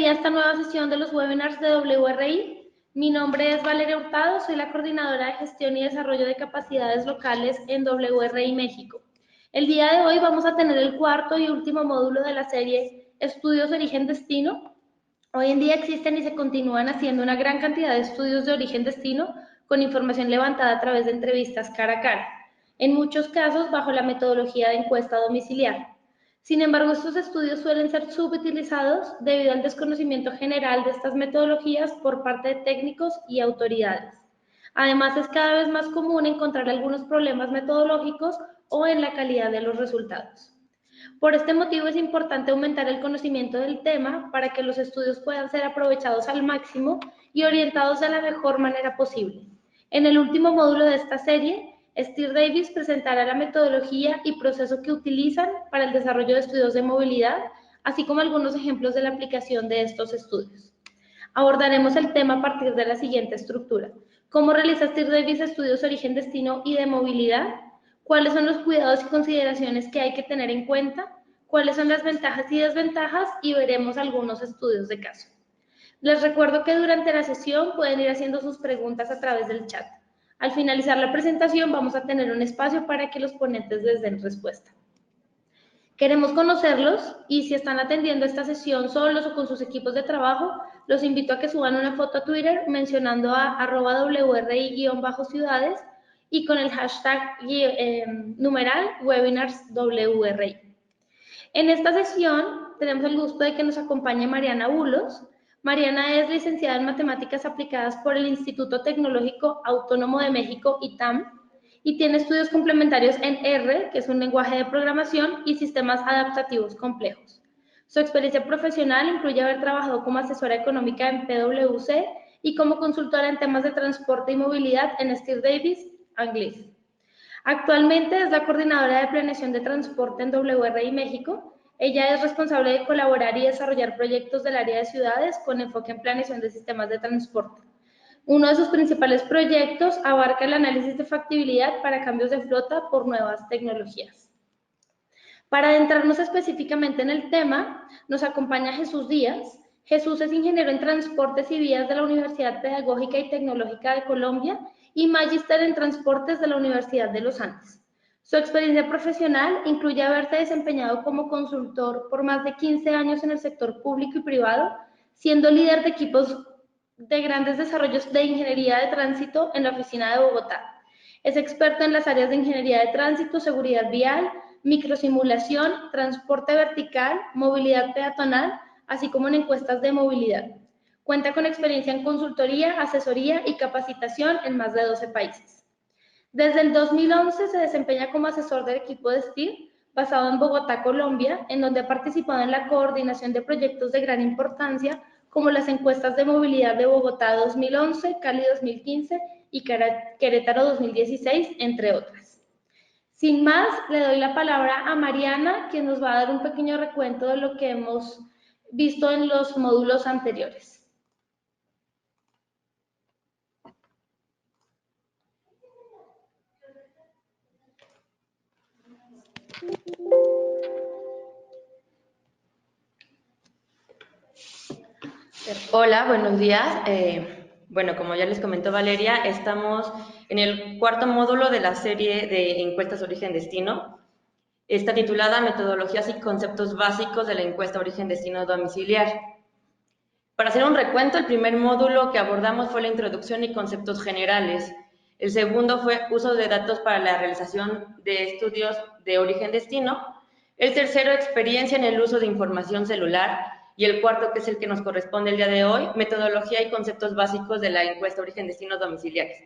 bienvenida a esta nueva sesión de los webinars de WRI. Mi nombre es Valeria Hurtado, soy la coordinadora de gestión y desarrollo de capacidades locales en WRI México. El día de hoy vamos a tener el cuarto y último módulo de la serie Estudios de Origen-Destino. Hoy en día existen y se continúan haciendo una gran cantidad de estudios de origen-destino con información levantada a través de entrevistas cara a cara, en muchos casos bajo la metodología de encuesta domiciliar. Sin embargo, estos estudios suelen ser subutilizados debido al desconocimiento general de estas metodologías por parte de técnicos y autoridades. Además, es cada vez más común encontrar algunos problemas metodológicos o en la calidad de los resultados. Por este motivo es importante aumentar el conocimiento del tema para que los estudios puedan ser aprovechados al máximo y orientados de la mejor manera posible. En el último módulo de esta serie, Steer Davis presentará la metodología y proceso que utilizan para el desarrollo de estudios de movilidad, así como algunos ejemplos de la aplicación de estos estudios. Abordaremos el tema a partir de la siguiente estructura. ¿Cómo realiza Steer Davis estudios de origen-destino y de movilidad? ¿Cuáles son los cuidados y consideraciones que hay que tener en cuenta? ¿Cuáles son las ventajas y desventajas? Y veremos algunos estudios de caso. Les recuerdo que durante la sesión pueden ir haciendo sus preguntas a través del chat. Al finalizar la presentación vamos a tener un espacio para que los ponentes les den respuesta. Queremos conocerlos y si están atendiendo esta sesión solos o con sus equipos de trabajo, los invito a que suban una foto a Twitter mencionando a @WRI_ciudades y con el hashtag numeral webinarsWRI. En esta sesión tenemos el gusto de que nos acompañe Mariana Bulos. Mariana es licenciada en Matemáticas Aplicadas por el Instituto Tecnológico Autónomo de México, ITAM, y tiene estudios complementarios en R, que es un lenguaje de programación, y sistemas adaptativos complejos. Su experiencia profesional incluye haber trabajado como asesora económica en PwC y como consultora en temas de transporte y movilidad en Steer Davis and Gliss. Actualmente es la coordinadora de planeación de transporte en WRI México. Ella es responsable de colaborar y desarrollar proyectos del área de ciudades con enfoque en planeación de sistemas de transporte. Uno de sus principales proyectos abarca el análisis de factibilidad para cambios de flota por nuevas tecnologías. Para adentrarnos específicamente en el tema, nos acompaña Jesús Díaz. Jesús es ingeniero en transportes y vías de la Universidad Pedagógica y Tecnológica de Colombia y magíster en transportes de la Universidad de los Andes. Su experiencia profesional incluye haberse desempeñado como consultor por más de 15 años en el sector público y privado, siendo líder de equipos de grandes desarrollos de ingeniería de tránsito en la oficina de Bogotá. Es experto en las áreas de ingeniería de tránsito, seguridad vial, microsimulación, transporte vertical, movilidad peatonal, así como en encuestas de movilidad. Cuenta con experiencia en consultoría, asesoría y capacitación en más de 12 países. Desde el 2011 se desempeña como asesor del equipo de Steer, basado en Bogotá, Colombia, en donde ha participado en la coordinación de proyectos de gran importancia, como las encuestas de movilidad de Bogotá 2011, Cali 2015 y Querétaro 2016, entre otras. Sin más, le doy la palabra a Mariana, quien nos va a dar un pequeño recuento de lo que hemos visto en los módulos anteriores. Hola, buenos días. Bueno, como ya les comentó Valeria, estamos en el cuarto módulo de la serie de encuestas origen-destino. Está titulada Metodologías y conceptos básicos de la encuesta origen-destino domiciliar. Para hacer un recuento, el primer módulo que abordamos fue la introducción y conceptos generales. El segundo fue uso de datos para la realización de estudios de origen-destino. El tercero, experiencia en el uso de información celular. Y el cuarto, que es el que nos corresponde el día de hoy, metodología y conceptos básicos de la encuesta origen-destino domiciliares.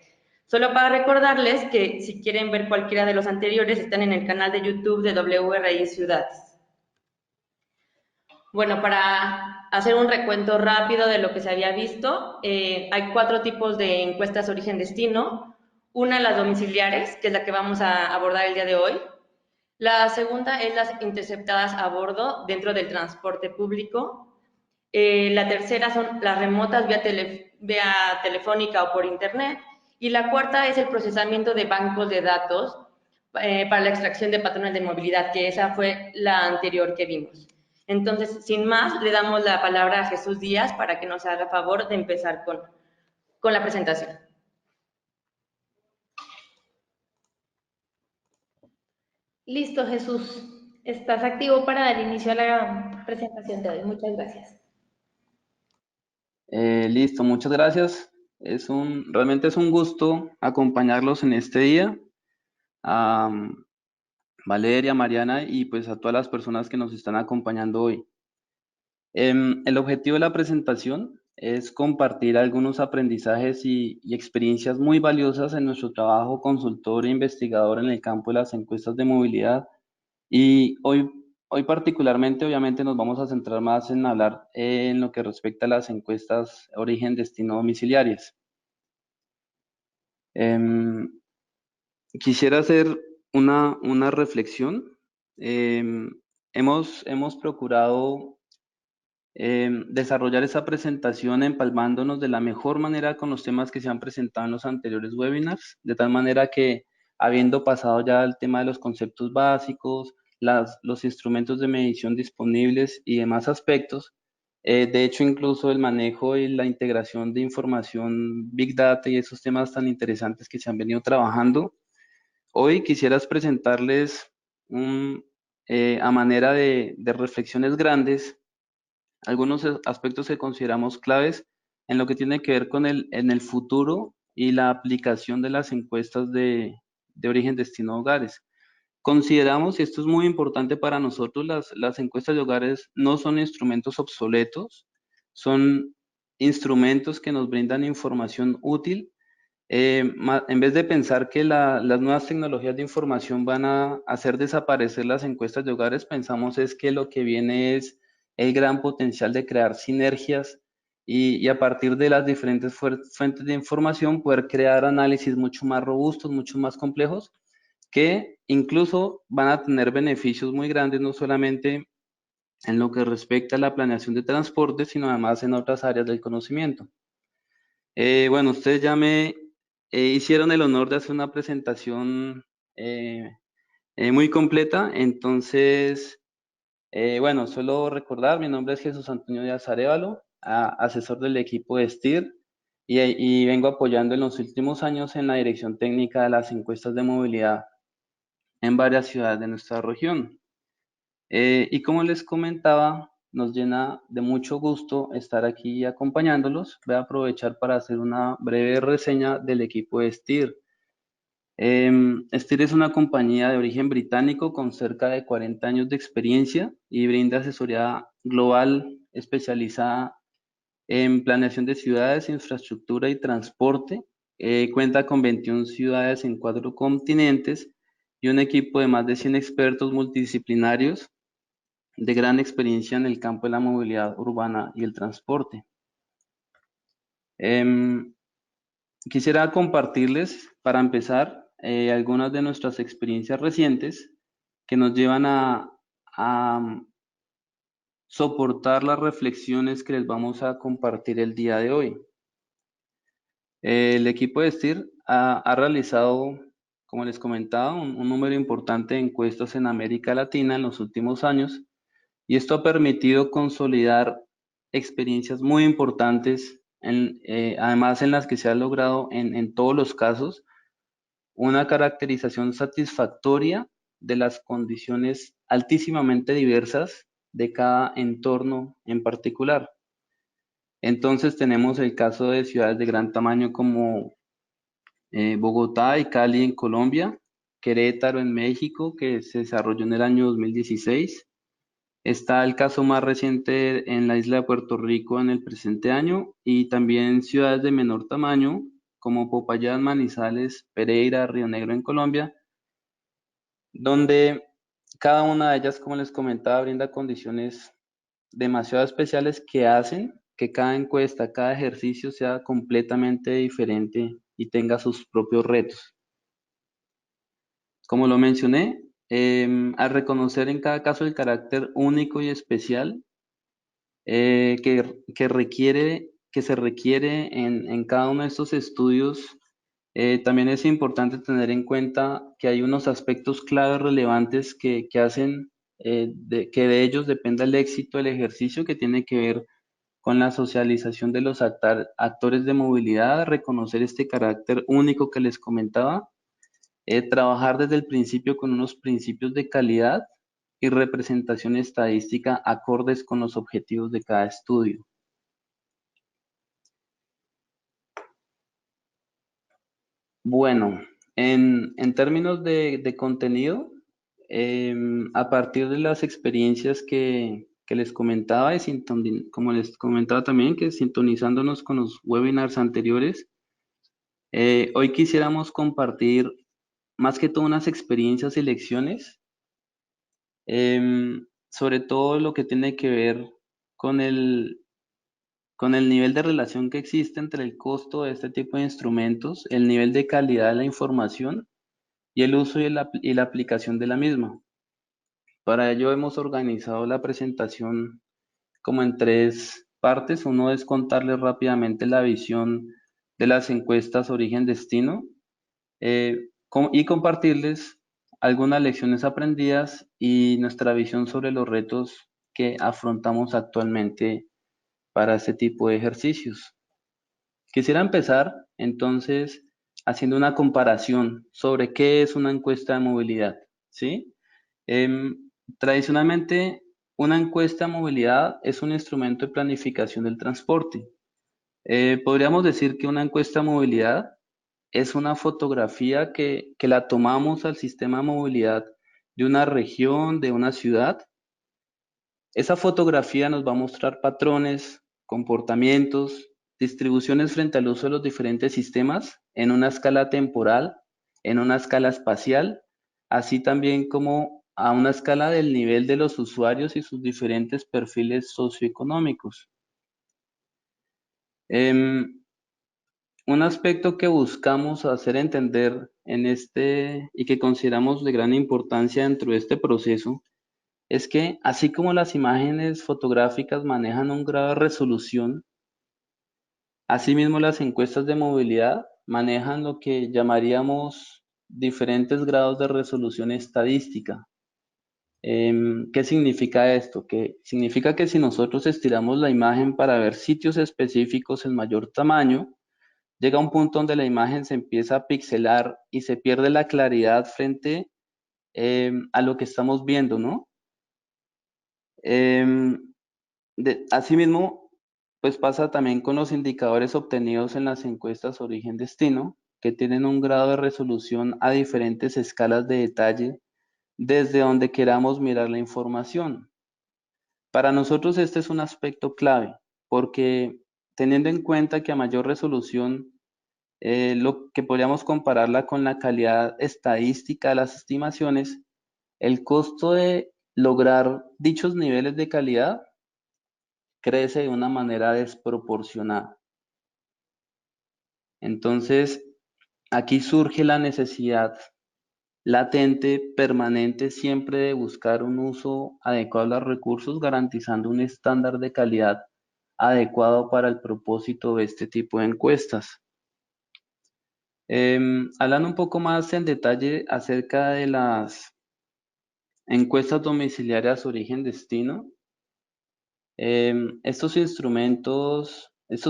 Solo para recordarles que si quieren ver cualquiera de los anteriores, están en el canal de YouTube de WRI Ciudades. Bueno, para hacer un recuento rápido de lo que se había visto, hay 4 tipos de encuestas origen-destino. Una, las domiciliares, que es la que vamos a abordar el día de hoy. La segunda es las interceptadas a bordo dentro del transporte público. La tercera son las remotas vía telefónica o por internet. Y la cuarta es el procesamiento de bancos de datos para la extracción de patrones de movilidad, que esa fue la anterior que vimos. Entonces, sin más, le damos la palabra a Jesús Díaz para que nos haga favor de empezar con la presentación. Listo, Jesús. Estás activo para dar inicio a la presentación de hoy. Muchas gracias. Listo, muchas gracias. Realmente es un gusto acompañarlos en este día. A Valeria, Mariana y pues a todas las personas que nos están acompañando hoy. El objetivo de la presentación es compartir algunos aprendizajes y experiencias muy valiosas en nuestro trabajo consultor e investigador en el campo de las encuestas de movilidad. Y hoy particularmente, obviamente, nos vamos a centrar más en hablar en lo que respecta a las encuestas origen-destino domiciliarias. Em, Quisiera hacer una reflexión. Hemos procurado desarrollar esa presentación empalmándonos de la mejor manera con los temas que se han presentado en los anteriores webinars, de tal manera que, habiendo pasado ya el tema de los conceptos básicos, los instrumentos de medición disponibles y demás aspectos, de hecho incluso el manejo y la integración de información Big Data y esos temas tan interesantes que se han venido trabajando, hoy quisieras presentarles a manera de reflexiones grandes algunos aspectos que consideramos claves en lo que tiene que ver con en el futuro y la aplicación de las encuestas de origen destino hogares. Consideramos, y esto es muy importante para nosotros, las encuestas de hogares no son instrumentos obsoletos, son instrumentos que nos brindan información útil. En vez de pensar que las nuevas tecnologías de información van a hacer desaparecer las encuestas de hogares, pensamos es que lo que viene es el gran potencial de crear sinergias y a partir de las diferentes fuentes de información poder crear análisis mucho más robustos, mucho más complejos, que incluso van a tener beneficios muy grandes, no solamente en lo que respecta a la planeación de transporte, sino además en otras áreas del conocimiento. Bueno, ustedes ya me hicieron el honor de hacer una presentación muy completa, entonces, bueno, solo recordar, mi nombre es Jesús Antonio Díaz Arévalo, asesor del equipo de STIR, y vengo apoyando en los últimos años en la dirección técnica de las encuestas de movilidad en varias ciudades de nuestra región. Y como les comentaba, nos llena de mucho gusto estar aquí acompañándolos. Voy a aprovechar para hacer una breve reseña del equipo de STIR. STIR es una compañía de origen británico con cerca de 40 años de experiencia y brinda asesoría global especializada en planeación de ciudades, infraestructura y transporte. Cuenta con 21 ciudades en 4 continentes y un equipo de más de 100 expertos multidisciplinarios de gran experiencia en el campo de la movilidad urbana y el transporte. Quisiera compartirles, para empezar, algunas de nuestras experiencias recientes que nos llevan a soportar las reflexiones que les vamos a compartir el día de hoy. El equipo de STIR ha realizado, como les comentaba, un número importante de encuestas en América Latina en los últimos años, y esto ha permitido consolidar experiencias muy importantes, además en las que se ha logrado en todos los casos una caracterización satisfactoria de las condiciones altísimamente diversas de cada entorno en particular. Entonces tenemos el caso de ciudades de gran tamaño como Bogotá y Cali en Colombia, Querétaro en México, que se desarrolló en el año 2016. Está el caso más reciente en la isla de Puerto Rico en el presente año y también ciudades de menor tamaño como Popayán, Manizales, Pereira, Río Negro en Colombia, donde cada una de ellas, como les comentaba, brinda condiciones demasiado especiales que hacen que cada encuesta, cada ejercicio sea completamente diferente y tenga sus propios retos. Como lo mencioné, al reconocer en cada caso el carácter único y especial que se requiere en cada uno de estos estudios, también es importante tener en cuenta que hay unos aspectos clave relevantes que hacen que de ellos dependa el éxito del ejercicio, que tiene que ver con la socialización de los actores de movilidad, reconocer este carácter único que les comentaba, trabajar desde el principio con unos principios de calidad y representación estadística acordes con los objetivos de cada estudio. Bueno, en términos de contenido, a partir de las experiencias que les comentaba, como les comentaba también, que sintonizándonos con los webinars anteriores, hoy quisiéramos compartir más que todo unas experiencias y lecciones, sobre todo lo que tiene que ver con con el nivel de relación que existe entre el costo de este tipo de instrumentos, el nivel de calidad de la información y el uso y la aplicación de la misma. Para ello hemos organizado la presentación como en tres partes. Uno es contarles rápidamente la visión de las encuestas origen-destino y compartirles algunas lecciones aprendidas y nuestra visión sobre los retos que afrontamos actualmente para este tipo de ejercicios. Quisiera empezar entonces haciendo una comparación sobre qué es una encuesta de movilidad, ¿sí? Tradicionalmente, una encuesta de movilidad es un instrumento de planificación del transporte. Podríamos decir que una encuesta de movilidad es una fotografía que la tomamos al sistema de movilidad de una región, de una ciudad. Esa fotografía nos va a mostrar patrones, comportamientos, distribuciones frente al uso de los diferentes sistemas en una escala temporal, en una escala espacial, así también como a una escala del nivel de los usuarios y sus diferentes perfiles socioeconómicos. Un aspecto que buscamos hacer entender en y que consideramos de gran importancia dentro de este proceso es que así como las imágenes fotográficas manejan un grado de resolución, asimismo las encuestas de movilidad manejan lo que llamaríamos diferentes grados de resolución estadística. ¿Qué significa esto? Que significa que si nosotros estiramos la imagen para ver sitios específicos en mayor tamaño, llega un punto donde la imagen se empieza a pixelar y se pierde la claridad frente a lo que estamos viendo, ¿no? Asimismo, pues pasa también con los indicadores obtenidos en las encuestas origen-destino, que tienen un grado de resolución a diferentes escalas de detalle desde donde queramos mirar la información. Para nosotros este es un aspecto clave, porque teniendo en cuenta que a mayor resolución, lo que podríamos compararla con la calidad estadística de las estimaciones, el costo de lograr dichos niveles de calidad crece de una manera desproporcionada. Entonces, aquí surge la necesidad latente, permanente, siempre de buscar un uso adecuado de los recursos, garantizando un estándar de calidad adecuado para el propósito de este tipo de encuestas. Hablando un poco más en detalle acerca de las encuestas domiciliarias origen-destino, estos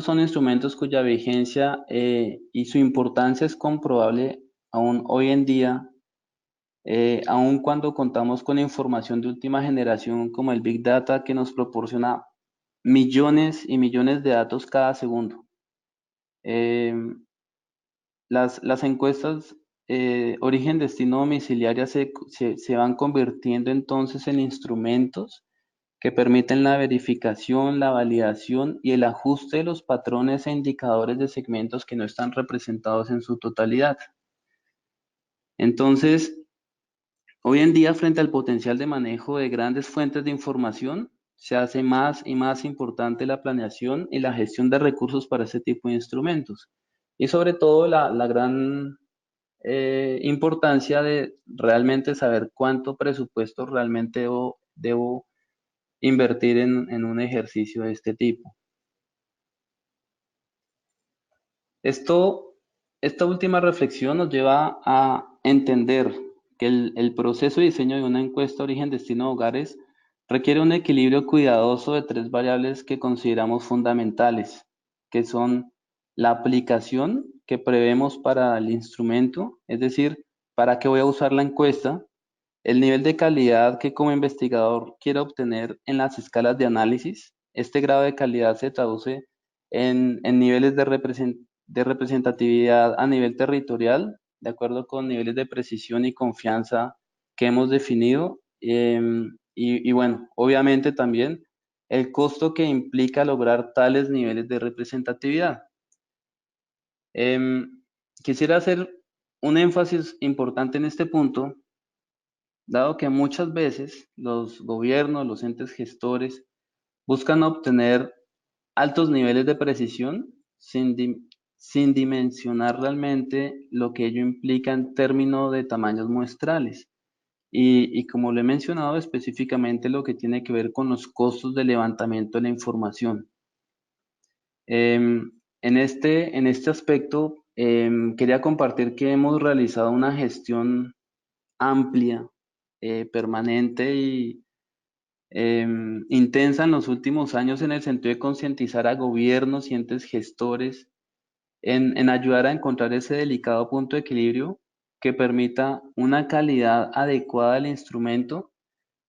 son instrumentos cuya vigencia y su importancia es comprobable aún hoy en día, aun cuando contamos con información de última generación como el Big Data que nos proporciona millones y millones de datos cada segundo. Las encuestas origen-destino domiciliaria se van convirtiendo entonces en instrumentos que permiten la verificación, la validación y el ajuste de los patrones e indicadores de segmentos que no están representados en su totalidad. Entonces, hoy en día, frente al potencial de manejo de grandes fuentes de información, se hace más y más importante la planeación y la gestión de recursos para este tipo de instrumentos. Y sobre todo la gran importancia de realmente saber cuánto presupuesto realmente debo invertir en un ejercicio de este tipo. Esta última reflexión nos lleva a entender que el proceso de diseño de una encuesta origen-destino de hogares requiere un equilibrio cuidadoso de tres variables que consideramos fundamentales, que son la aplicación que prevemos para el instrumento, es decir, para qué voy a usar la encuesta, el nivel de calidad que como investigador quiero obtener en las escalas de análisis. Este grado de calidad se traduce en niveles de representatividad a nivel territorial, de acuerdo con niveles de precisión y confianza que hemos definido. Y bueno, obviamente también el costo que implica lograr tales niveles de representatividad. Em, Quisiera hacer un énfasis importante en este punto, dado que muchas veces los gobiernos, los entes gestores, buscan obtener altos niveles de precisión sin dimensionar realmente lo que ello implica en términos de tamaños muestrales. Y como lo he mencionado específicamente, lo que tiene que ver con los costos de levantamiento de la información. En este aspecto, quería compartir que hemos realizado una gestión amplia, permanente y intensa en los últimos años en el sentido de concientizar a gobiernos y entes gestores en ayudar a encontrar ese delicado punto de equilibrio que permita una calidad adecuada del instrumento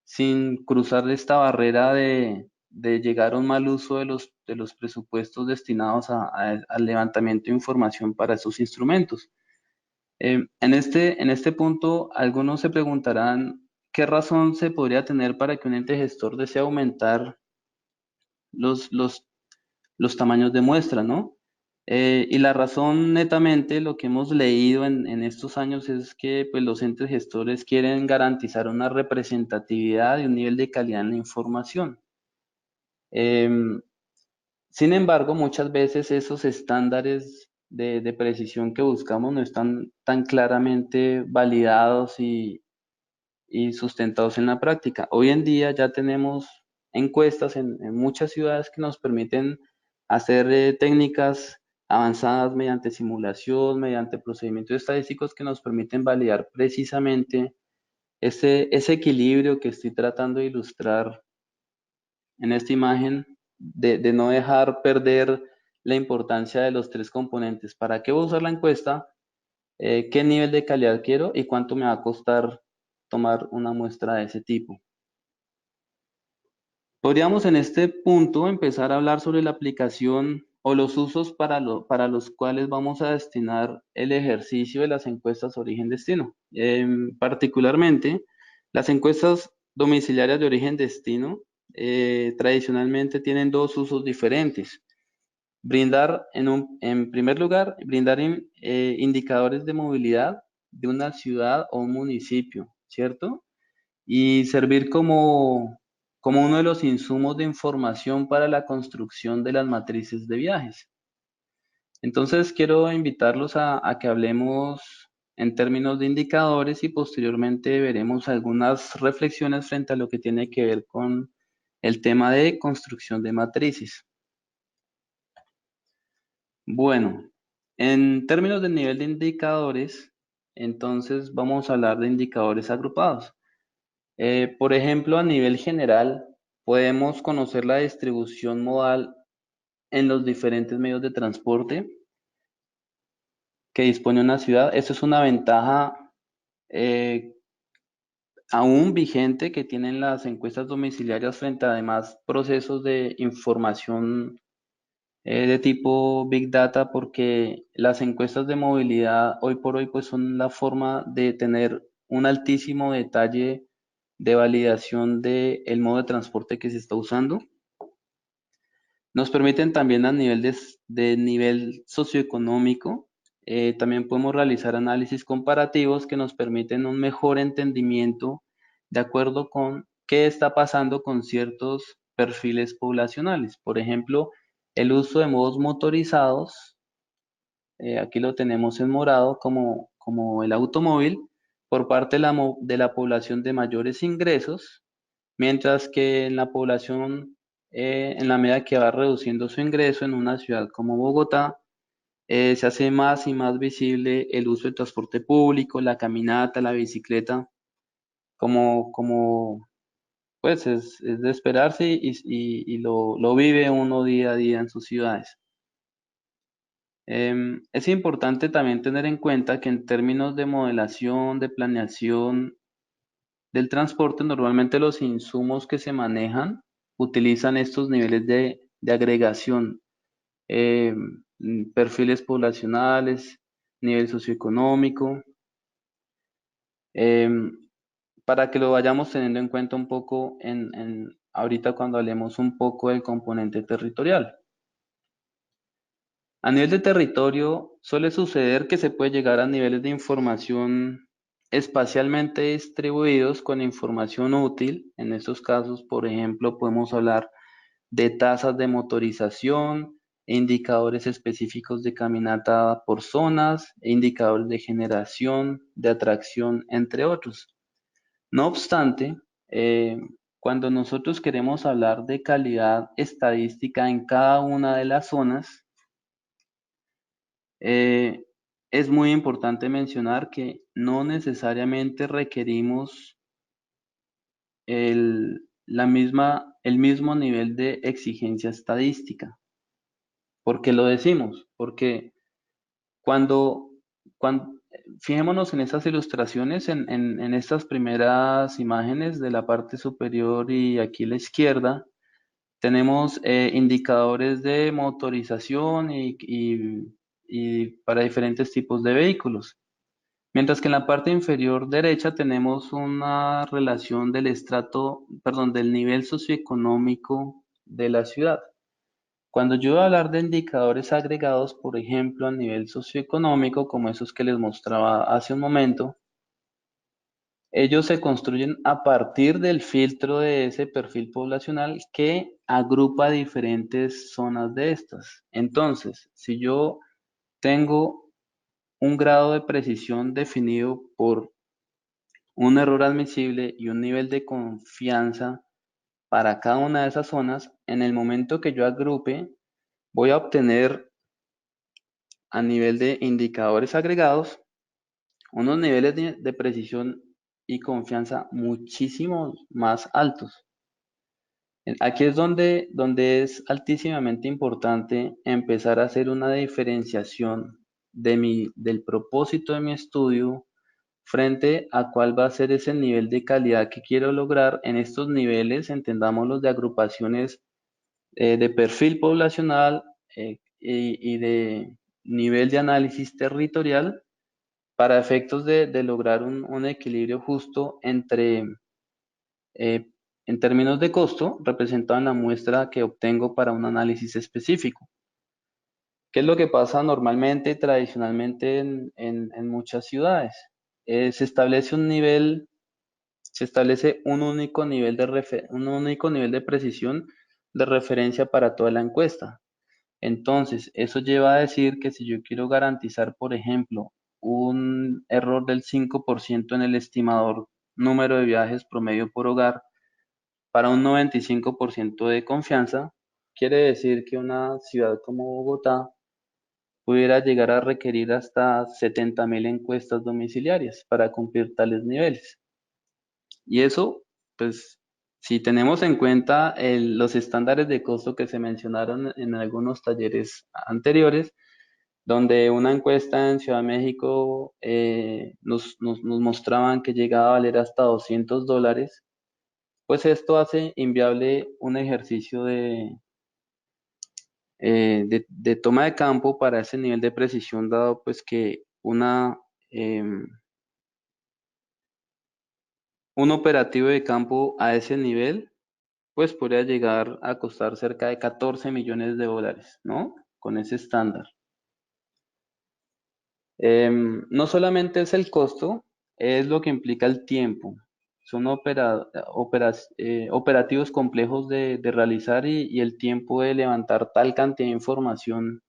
sin cruzar esta barrera de llegar a un mal uso de los presupuestos destinados al levantamiento de información para esos instrumentos. En este punto, algunos se preguntarán qué razón se podría tener para que un ente gestor desee aumentar los, los, los tamaños de muestra, ¿no? Y la razón netamente, lo que hemos leído en estos años es que pues, los entes gestores quieren garantizar una representatividad y un nivel de calidad en la información. Em, Sin embargo, muchas veces esos estándares de precisión que buscamos no están tan claramente validados y sustentados en la práctica. Hoy en día ya tenemos encuestas en muchas ciudades que nos permiten hacer técnicas avanzadas mediante simulación, mediante procedimientos estadísticos que nos permiten validar precisamente ese equilibrio que estoy tratando de ilustrar en esta imagen, de no dejar perder la importancia de los tres componentes. ¿Para qué voy a usar la encuesta? ¿Qué nivel de calidad quiero y cuánto me va a costar tomar una muestra de ese tipo? Podríamos en este punto empezar a hablar sobre la aplicación o los usos para los cuales vamos a destinar el ejercicio de las encuestas origen-destino. Particularmente, las encuestas domiciliarias de origen-destino tradicionalmente tienen dos usos diferentes. Brindar, en primer lugar, brindar indicadores de movilidad de una ciudad o un municipio, ¿cierto? Y servir como uno de los insumos de información para la construcción de las matrices de viajes. Entonces, quiero invitarlos a que hablemos en términos de indicadores y posteriormente veremos algunas reflexiones frente a lo que tiene que ver con el tema de construcción de matrices. Bueno, en términos del nivel de indicadores, entonces vamos a hablar de indicadores agrupados. Por ejemplo, a nivel general, podemos conocer la distribución modal en los diferentes medios de transporte que dispone una ciudad. Esto es una ventaja eh, aún vigente que tienen las encuestas domiciliarias frente a demás procesos de información de tipo Big Data, porque las encuestas de movilidad hoy por hoy pues son la forma de tener un altísimo detalle de validación del modo de transporte que se está usando. Nos permiten también a nivel de nivel socioeconómico, también podemos realizar análisis comparativos que nos permiten un mejor entendimiento de acuerdo con qué está pasando con ciertos perfiles poblacionales. Por ejemplo, el uso de modos motorizados, aquí lo tenemos en morado como el automóvil, por parte de la población de mayores ingresos, mientras que en la población, en la medida que va reduciendo su ingreso en una ciudad como Bogotá, se hace más y más visible el uso del transporte público, la caminata, la bicicleta, como pues es de esperarse y lo vive uno día a día en sus ciudades. Es importante también tener en cuenta que en términos de modelación, de planeación del transporte, normalmente los insumos que se manejan utilizan estos niveles de agregación, perfiles poblacionales, nivel socioeconómico, em, para que lo vayamos teniendo en cuenta un poco ahorita cuando hablemos un poco del componente territorial. A nivel de territorio, suele suceder que se puede llegar a niveles de información espacialmente distribuidos con información útil. En estos casos, por ejemplo, podemos hablar de tasas de motorización, indicadores específicos de caminata por zonas, e indicadores de generación, de atracción, entre otros. No obstante, eh, cuando nosotros queremos hablar de calidad estadística en cada una de las zonas, eh, es muy importante mencionar que no necesariamente requerimos el mismo nivel de exigencia estadística. ¿Por qué lo decimos? Porque cuando, cuando fijémonos en estas ilustraciones, en estas primeras imágenes de la parte superior y aquí a la izquierda, tenemos indicadores de motorización y para diferentes tipos de vehículos. Mientras que en la parte inferior derecha tenemos una relación del estrato, perdón, del nivel socioeconómico de la ciudad. Cuando yo voy a hablar de indicadores agregados, por ejemplo, a nivel socioeconómico, como esos que les mostraba hace un momento, ellos se construyen a partir del filtro de ese perfil poblacional que agrupa diferentes zonas de estas. Entonces, si yo tengo un grado de precisión definido por un error admisible y un nivel de confianza para cada una de esas zonas, en el momento que yo agrupe, voy a obtener a nivel de indicadores agregados unos niveles de precisión y confianza muchísimo más altos. Aquí es donde es altísimamente importante empezar a hacer una diferenciación del propósito de mi estudio frente a cuál va a ser ese nivel de calidad que quiero lograr en estos niveles, entendámoslos de agrupaciones de perfil poblacional y de nivel de análisis territorial para efectos de lograr un equilibrio justo eh, en términos de costo, representado en la muestra que obtengo para un análisis específico. ¿Qué es lo que pasa normalmente, tradicionalmente en muchas ciudades? Se establece un único nivel un único nivel de precisión de referencia para toda la encuesta. Entonces, eso lleva a decir que si yo quiero garantizar, por ejemplo, un error del 5% en el estimador número de viajes promedio por hogar para un 95% de confianza, quiere decir que una ciudad como Bogotá pudiera llegar a requerir hasta 70.000 encuestas domiciliarias para cumplir tales niveles. Y eso, pues, si tenemos en cuenta los estándares de costo que se mencionaron en algunos talleres anteriores, donde una encuesta en Ciudad de México nos mostraban que llegaba a valer hasta $200, pues esto hace inviable un ejercicio de toma de campo para ese nivel de precisión, dado pues que em, un operativo de campo a ese nivel pues podría llegar a costar cerca de 14 millones de dólares, ¿no? Con ese estándar. No solamente es el costo, es lo que implica el tiempo. Son operativos complejos de realizar y el tiempo de levantar tal cantidad de información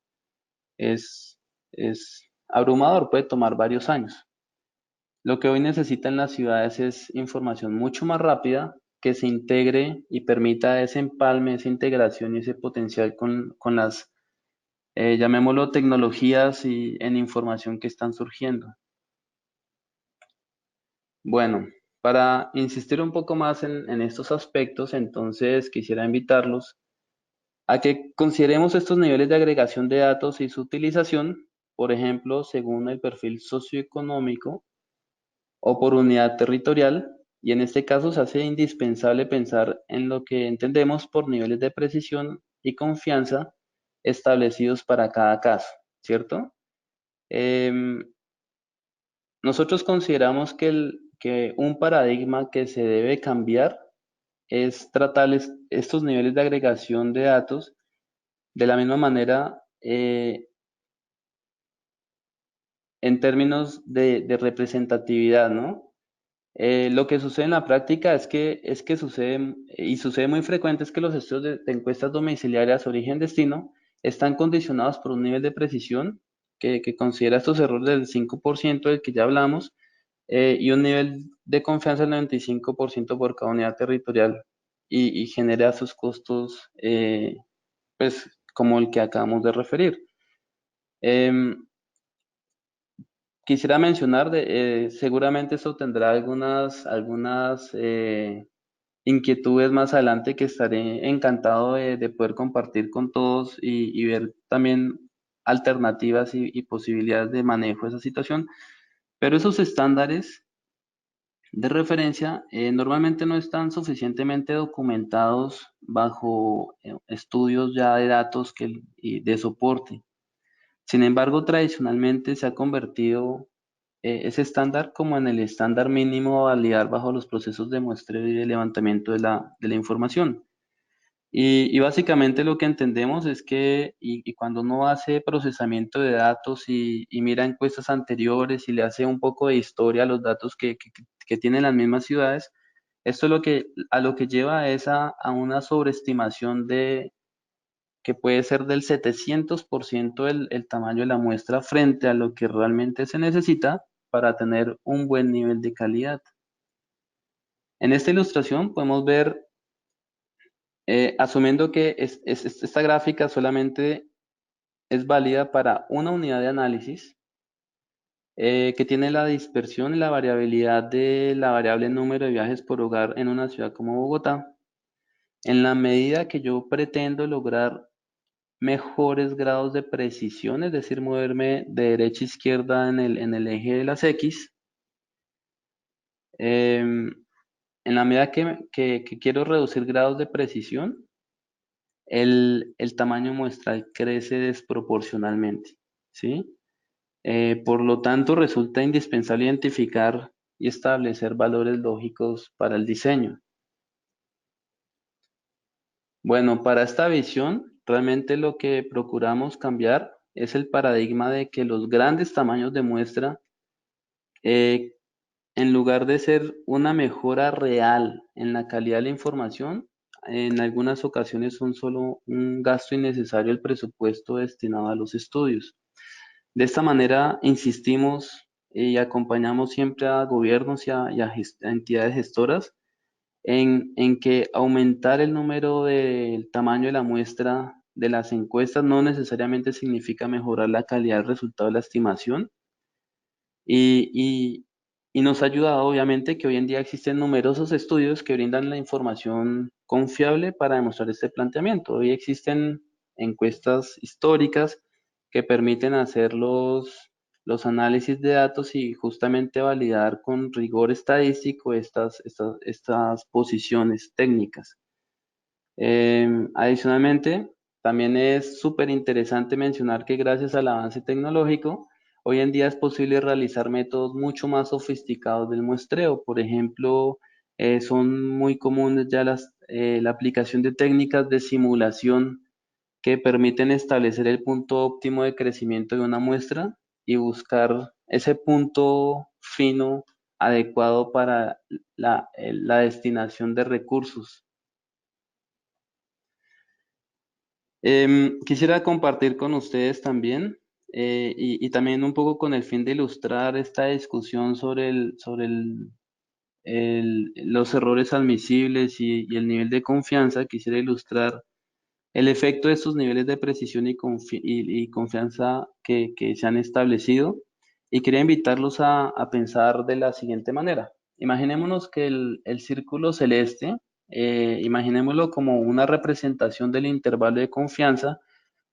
es, es abrumador, puede tomar varios años. Lo que hoy necesitan las ciudades es información mucho más rápida que se integre y permita ese empalme, esa integración y ese potencial con las llamémoslo tecnologías y en información que están surgiendo. Bueno, para insistir un poco más en estos aspectos, entonces quisiera invitarlos a que consideremos estos niveles de agregación de datos y su utilización, por ejemplo, según el perfil socioeconómico o por unidad territorial, y en este caso se hace indispensable pensar en lo que entendemos por niveles de precisión y confianza establecidos para cada caso, ¿cierto? Em, Nosotros consideramos que un paradigma que se debe cambiar es tratar estos niveles de agregación de datos de la misma manera en términos de representatividad, ¿no? Lo que sucede en la práctica es que sucede, y sucede muy frecuente, es que los estudios de encuestas domiciliarias origen-destino están condicionados por un nivel de precisión que considera estos errores del 5% del que ya hablamos, y un nivel de confianza del 95% por cada unidad territorial y genera sus costos, pues, como el que acabamos de referir. Em, Quisiera mencionar, seguramente esto tendrá algunas inquietudes más adelante que estaré encantado de poder compartir con todos y ver también alternativas y posibilidades de manejo de esa situación. Pero esos estándares de referencia normalmente no están suficientemente documentados bajo estudios ya de datos y de soporte. Sin embargo, tradicionalmente se ha convertido ese estándar como en el estándar mínimo a validar bajo los procesos de muestreo y de levantamiento de la información. Y básicamente lo que entendemos es que y cuando uno hace procesamiento de datos y mira encuestas anteriores y le hace un poco de historia a los datos que tienen las mismas ciudades, esto a lo que lleva es a una sobreestimación que puede ser del 700% el tamaño de la muestra frente a lo que realmente se necesita para tener un buen nivel de calidad. En esta ilustración podemos ver, asumiendo que esta gráfica solamente es válida para una unidad de análisis, que tiene la dispersión y la variabilidad de la variable número de viajes por hogar en una ciudad como Bogotá. En la medida que yo pretendo lograr mejores grados de precisión, es decir, moverme de derecha a izquierda en el eje de las X, em, en la medida que quiero reducir grados de precisión, el tamaño muestral crece desproporcionalmente, ¿sí? Por lo tanto, resulta indispensable identificar y establecer valores lógicos para el diseño. Bueno, para esta visión, realmente lo que procuramos cambiar es el paradigma de que los grandes tamaños de muestra, eh, en lugar de ser una mejora real en la calidad de la información, en algunas ocasiones son solo un gasto innecesario del presupuesto destinado a los estudios. De esta manera, insistimos y acompañamos siempre a gobiernos y a entidades gestoras en que aumentar el número del tamaño de la muestra de las encuestas no necesariamente significa mejorar la calidad del resultado de la estimación. Y, y- y nos ha ayudado, obviamente, que hoy en día existen numerosos estudios que brindan la información confiable para demostrar este planteamiento. Hoy existen encuestas históricas que permiten hacer los análisis de datos y justamente validar con rigor estadístico estas posiciones técnicas. Adicionalmente, también es súper interesante mencionar que gracias al avance tecnológico, hoy en día es posible realizar métodos mucho más sofisticados del muestreo. Por ejemplo, son muy comunes ya la aplicación de técnicas de simulación que permiten establecer el punto óptimo de crecimiento de una muestra y buscar ese punto fino adecuado para la destinación de recursos. Quisiera compartir con ustedes también, y también un poco con el fin de ilustrar esta discusión sobre los errores admisibles y el nivel de confianza. Quisiera ilustrar el efecto de estos niveles de precisión y confianza que se han establecido, y quería invitarlos a pensar de la siguiente manera. Imaginémonos que el círculo celeste, imaginémoslo como una representación del intervalo de confianza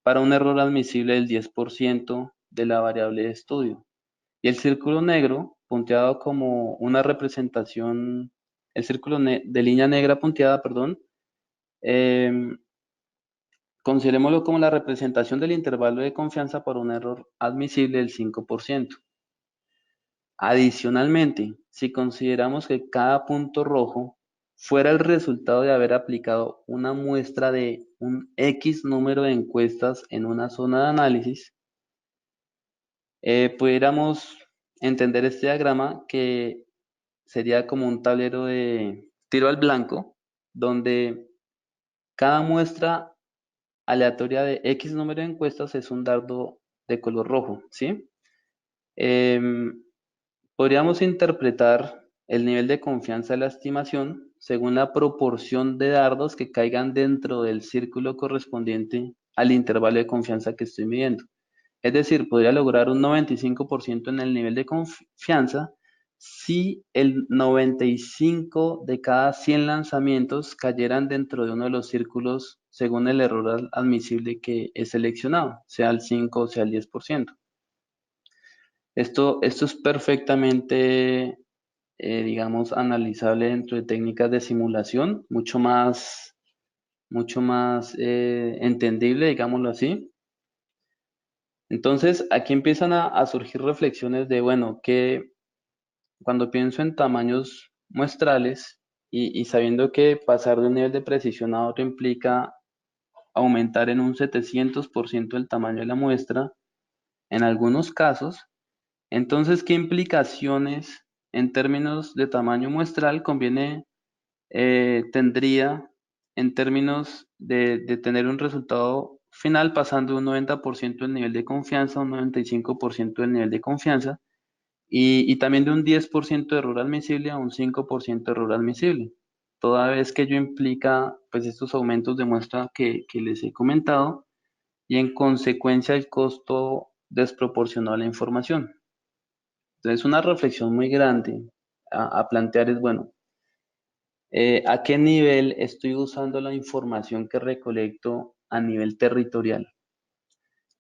para un error admisible del 10% de la variable de estudio. Y el círculo negro, punteado como una representación, el círculo de línea negra punteada, perdón, em, considerémoslo como la representación del intervalo de confianza para un error admisible del 5%. Adicionalmente, si consideramos que cada punto rojo fuera el resultado de haber aplicado una muestra de un X número de encuestas en una zona de análisis, pudiéramos entender este diagrama que sería como un tablero de tiro al blanco, donde cada muestra aleatoria de X número de encuestas es un dardo de color rojo, ¿sí? Em, Podríamos interpretar el nivel de confianza de la estimación según la proporción de dardos que caigan dentro del círculo correspondiente al intervalo de confianza que estoy midiendo. Es decir, podría lograr un 95% en el nivel de confianza si el 95 de cada 100 lanzamientos cayeran dentro de uno de los círculos según el error admisible que es seleccionado, sea el 5 o sea el 10%. Esto es perfectamente, digamos, analizable dentro de técnicas de simulación, mucho más entendible, digámoslo así. Entonces, aquí empiezan a surgir reflexiones de, bueno, que cuando pienso en tamaños muestrales y sabiendo que pasar de un nivel de precisión a otro implica aumentar en un 700% el tamaño de la muestra, en algunos casos, entonces, ¿qué implicaciones en términos de tamaño muestral tendría en términos de tener un resultado final pasando de un 90% del nivel de confianza a un 95% del nivel de confianza y también de un 10% de error admisible a un 5% de error admisible? Toda vez que ello implica pues estos aumentos de muestra que les he comentado y en consecuencia el costo desproporcionado a la información. Entonces, una reflexión muy grande a plantear es, bueno, ¿a qué nivel estoy usando la información que recolecto a nivel territorial?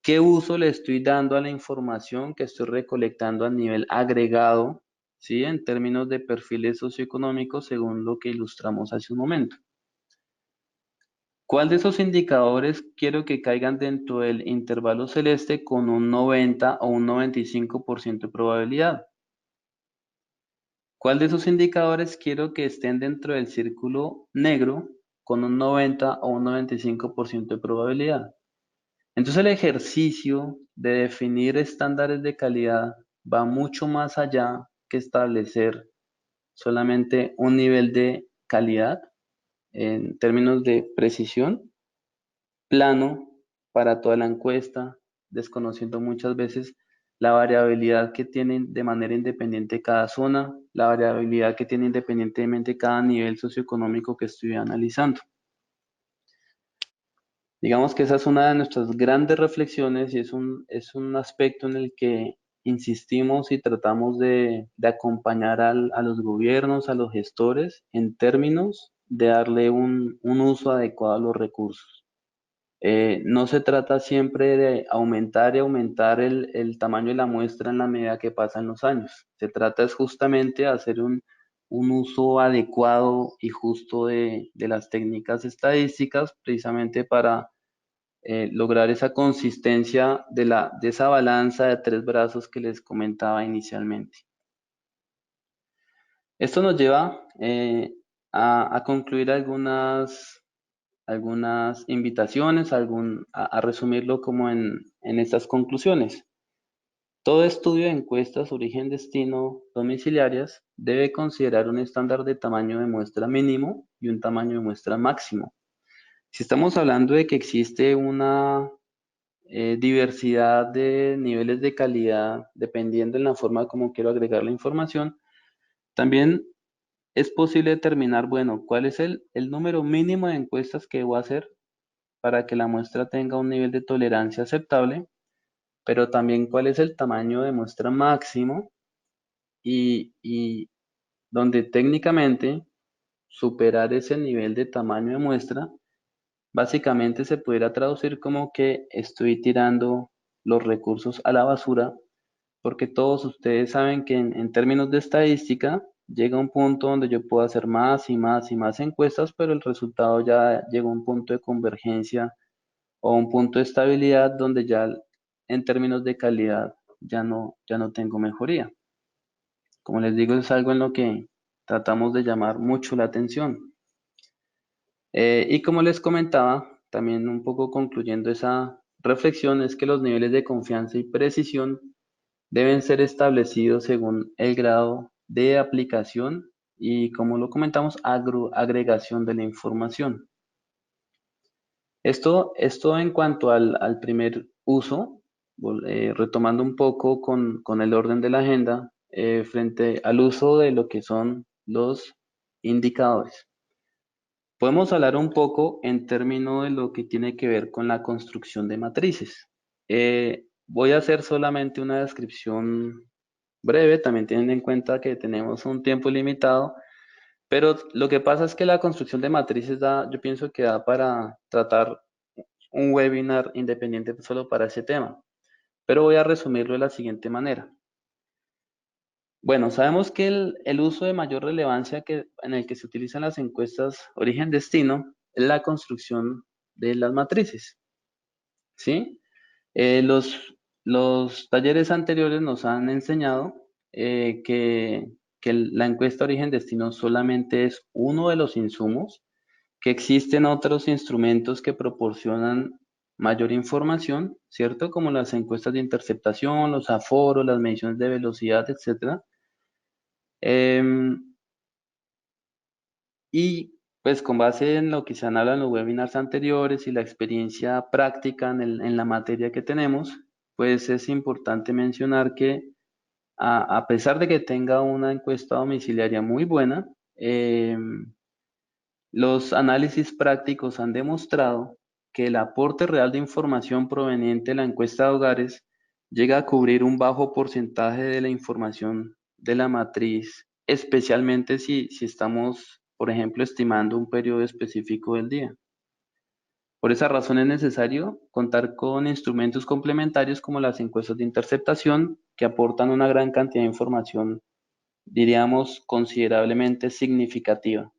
¿Qué uso le estoy dando a la información que estoy recolectando a nivel agregado, ¿sí? En términos de perfiles socioeconómicos, según lo que ilustramos hace un momento. ¿Cuál de esos indicadores quiero que caigan dentro del intervalo celeste con un 90 o un 95% de probabilidad? ¿Cuál de esos indicadores quiero que estén dentro del círculo negro con un 90 o un 95% de probabilidad? Entonces el ejercicio de definir estándares de calidad va mucho más allá que establecer solamente un nivel de calidad en términos de precisión plano para toda la encuesta, desconociendo muchas veces la variabilidad que tienen de manera independiente cada zona, la variabilidad que tiene independientemente cada nivel socioeconómico que estoy analizando. Digamos que esa es una de nuestras grandes reflexiones y es un aspecto en el que insistimos y tratamos de acompañar a los gobiernos, a los gestores, en términos de darle un uso adecuado a los recursos. No se trata siempre de aumentar y aumentar el tamaño de la muestra en la medida que pasan los años. Se trata es justamente de hacer un uso adecuado y justo de las técnicas estadísticas, precisamente para lograr esa consistencia de esa balanza de tres brazos que les comentaba inicialmente. Esto nos lleva a concluir algunas invitaciones, a resumirlo como en estas conclusiones. Todo estudio de encuestas origen-destino domiciliarias debe considerar un estándar de tamaño de muestra mínimo y un tamaño de muestra máximo. Si estamos hablando de que existe una diversidad de niveles de calidad dependiendo de la forma como quiero agregar la información, también es posible determinar, bueno, cuál es el número mínimo de encuestas que debo hacer para que la muestra tenga un nivel de tolerancia aceptable, pero también cuál es el tamaño de muestra máximo y donde técnicamente superar ese nivel de tamaño de muestra básicamente se pudiera traducir como que estoy tirando los recursos a la basura, porque todos ustedes saben que en términos de estadística llega un punto donde yo puedo hacer más y más y más encuestas, pero el resultado ya llega a un punto de convergencia o un punto de estabilidad donde ya en términos de calidad ya no tengo mejoría. Como les digo, es algo en lo que tratamos de llamar mucho la atención. Y como les comentaba, también un poco concluyendo esa reflexión, es que los niveles de confianza y precisión deben ser establecidos según el grado de aplicación y, como lo comentamos, agregación de la información. Esto en cuanto al primer uso, retomando un poco con el orden de la agenda, frente al uso de lo que son los indicadores. Podemos hablar un poco en términos de lo que tiene que ver con la construcción de matrices. Voy a hacer solamente una descripción breve, también teniendo en cuenta que tenemos un tiempo limitado, pero lo que pasa es que la construcción de matrices yo pienso que da para tratar un webinar independiente solo para ese tema, pero voy a resumirlo de la siguiente manera. Bueno, sabemos que el uso de mayor relevancia en el que se utilizan las encuestas origen-destino es la construcción de las matrices, ¿sí? Los talleres anteriores nos han enseñado que la encuesta origen-destino solamente es uno de los insumos, que existen otros instrumentos que proporcionan mayor información, ¿cierto? Como las encuestas de interceptación, los aforos, las mediciones de velocidad, etcétera. Y pues con base en lo que se han hablado en los webinars anteriores y la experiencia práctica en la materia que tenemos, pues es importante mencionar que a pesar de que tenga una encuesta domiciliaria muy buena, los análisis prácticos han demostrado que el aporte real de información proveniente de la encuesta de hogares llega a cubrir un bajo porcentaje de la información de la matriz, especialmente si estamos, por ejemplo, estimando un periodo específico del día. Por esa razón es necesario contar con instrumentos complementarios como las encuestas de interceptación, que aportan una gran cantidad de información, diríamos, considerablemente significativa.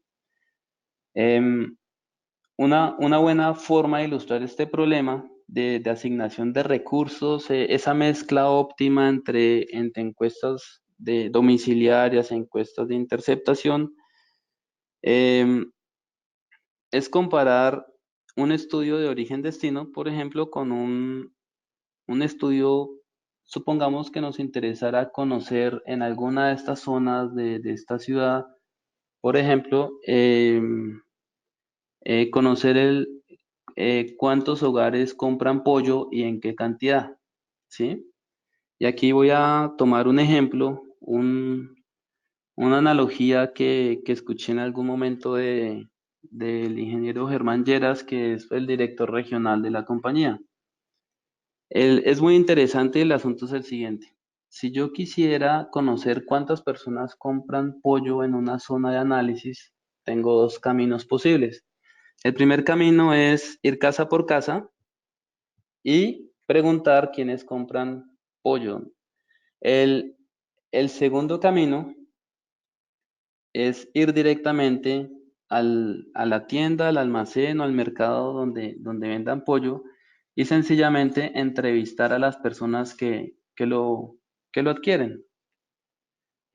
Una buena forma de ilustrar este problema de asignación de recursos, esa mezcla óptima entre encuestas domiciliarias e encuestas de interceptación, em, es comparar un estudio de origen-destino, por ejemplo, con un estudio, supongamos que nos interesara conocer en alguna de estas zonas de esta ciudad, por ejemplo, conocer cuántos hogares compran pollo y en qué cantidad, ¿sí? Y aquí voy a tomar un ejemplo, una analogía que escuché en algún momento del ingeniero Germán Lleras, que es el director regional de la compañía. Es muy interesante, el asunto es el siguiente. Si yo quisiera conocer cuántas personas compran pollo en una zona de análisis, tengo dos caminos posibles. El primer camino es ir casa por casa y preguntar quiénes compran pollo. El, el segundo camino es ir directamente a la tienda, al almacén o al mercado donde vendan pollo y sencillamente entrevistar a las personas que lo adquieren.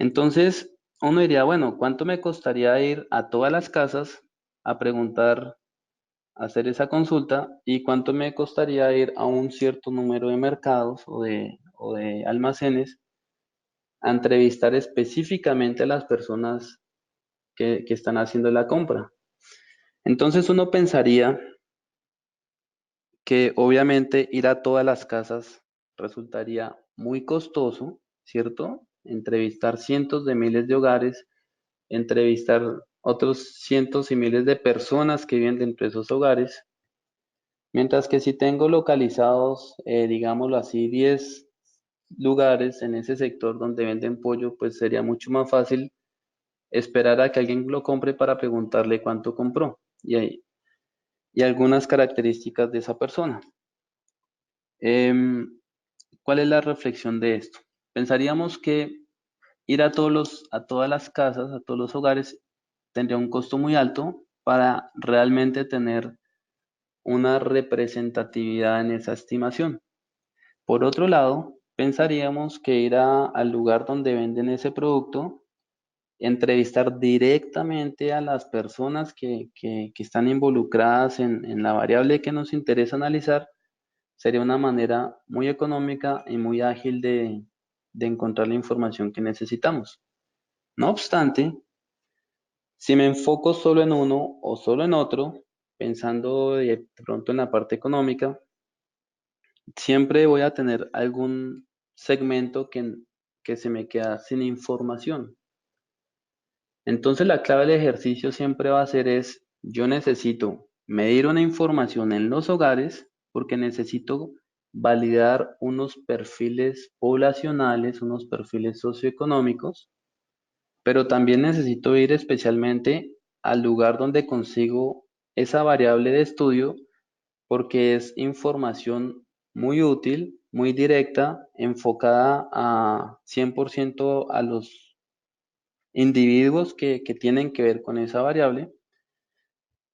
Entonces, uno diría, bueno, ¿cuánto me costaría ir a todas las casas a preguntar, hacer esa consulta, y cuánto me costaría ir a un cierto número de mercados o de almacenes a entrevistar específicamente a las personas que están haciendo la compra? Entonces uno pensaría que obviamente ir a todas las casas resultaría muy costoso, ¿cierto? Entrevistar cientos de miles de hogares, entrevistar otros cientos y miles de personas que viven dentro de esos hogares. Mientras que si tengo localizados, digámoslo así, 10 lugares en ese sector donde venden pollo, pues sería mucho más fácil esperar a que alguien lo compre para preguntarle cuánto compró y algunas características de esa persona. Em, ¿Cuál es la reflexión de esto? Pensaríamos que ir a todas las casas, a todos los hogares, tendría un costo muy alto para realmente tener una representatividad en esa estimación. Por otro lado, pensaríamos que ir al lugar donde venden ese producto, entrevistar directamente a las personas que están involucradas en la variable que nos interesa analizar, sería una manera muy económica y muy ágil de encontrar la información que necesitamos. No obstante, si me enfoco solo en uno o solo en otro, pensando de pronto en la parte económica, siempre voy a tener algún segmento que se me queda sin información. Entonces la clave del ejercicio siempre va a ser yo necesito medir una información en los hogares porque necesito validar unos perfiles poblacionales, unos perfiles socioeconómicos, pero también necesito ir especialmente al lugar donde consigo esa variable de estudio porque es información muy útil, muy directa, enfocada a 100% a los individuos que tienen que ver con esa variable,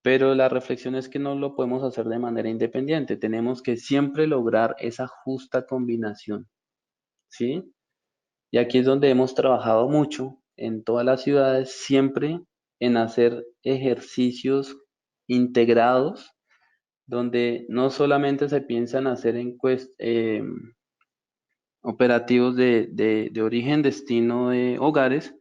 pero la reflexión es que no lo podemos hacer de manera independiente, tenemos que siempre lograr esa justa combinación, ¿sí? Y aquí es donde hemos trabajado mucho en todas las ciudades, siempre en hacer ejercicios integrados, donde no solamente se piensa en hacer operativos de origen destino de hogares,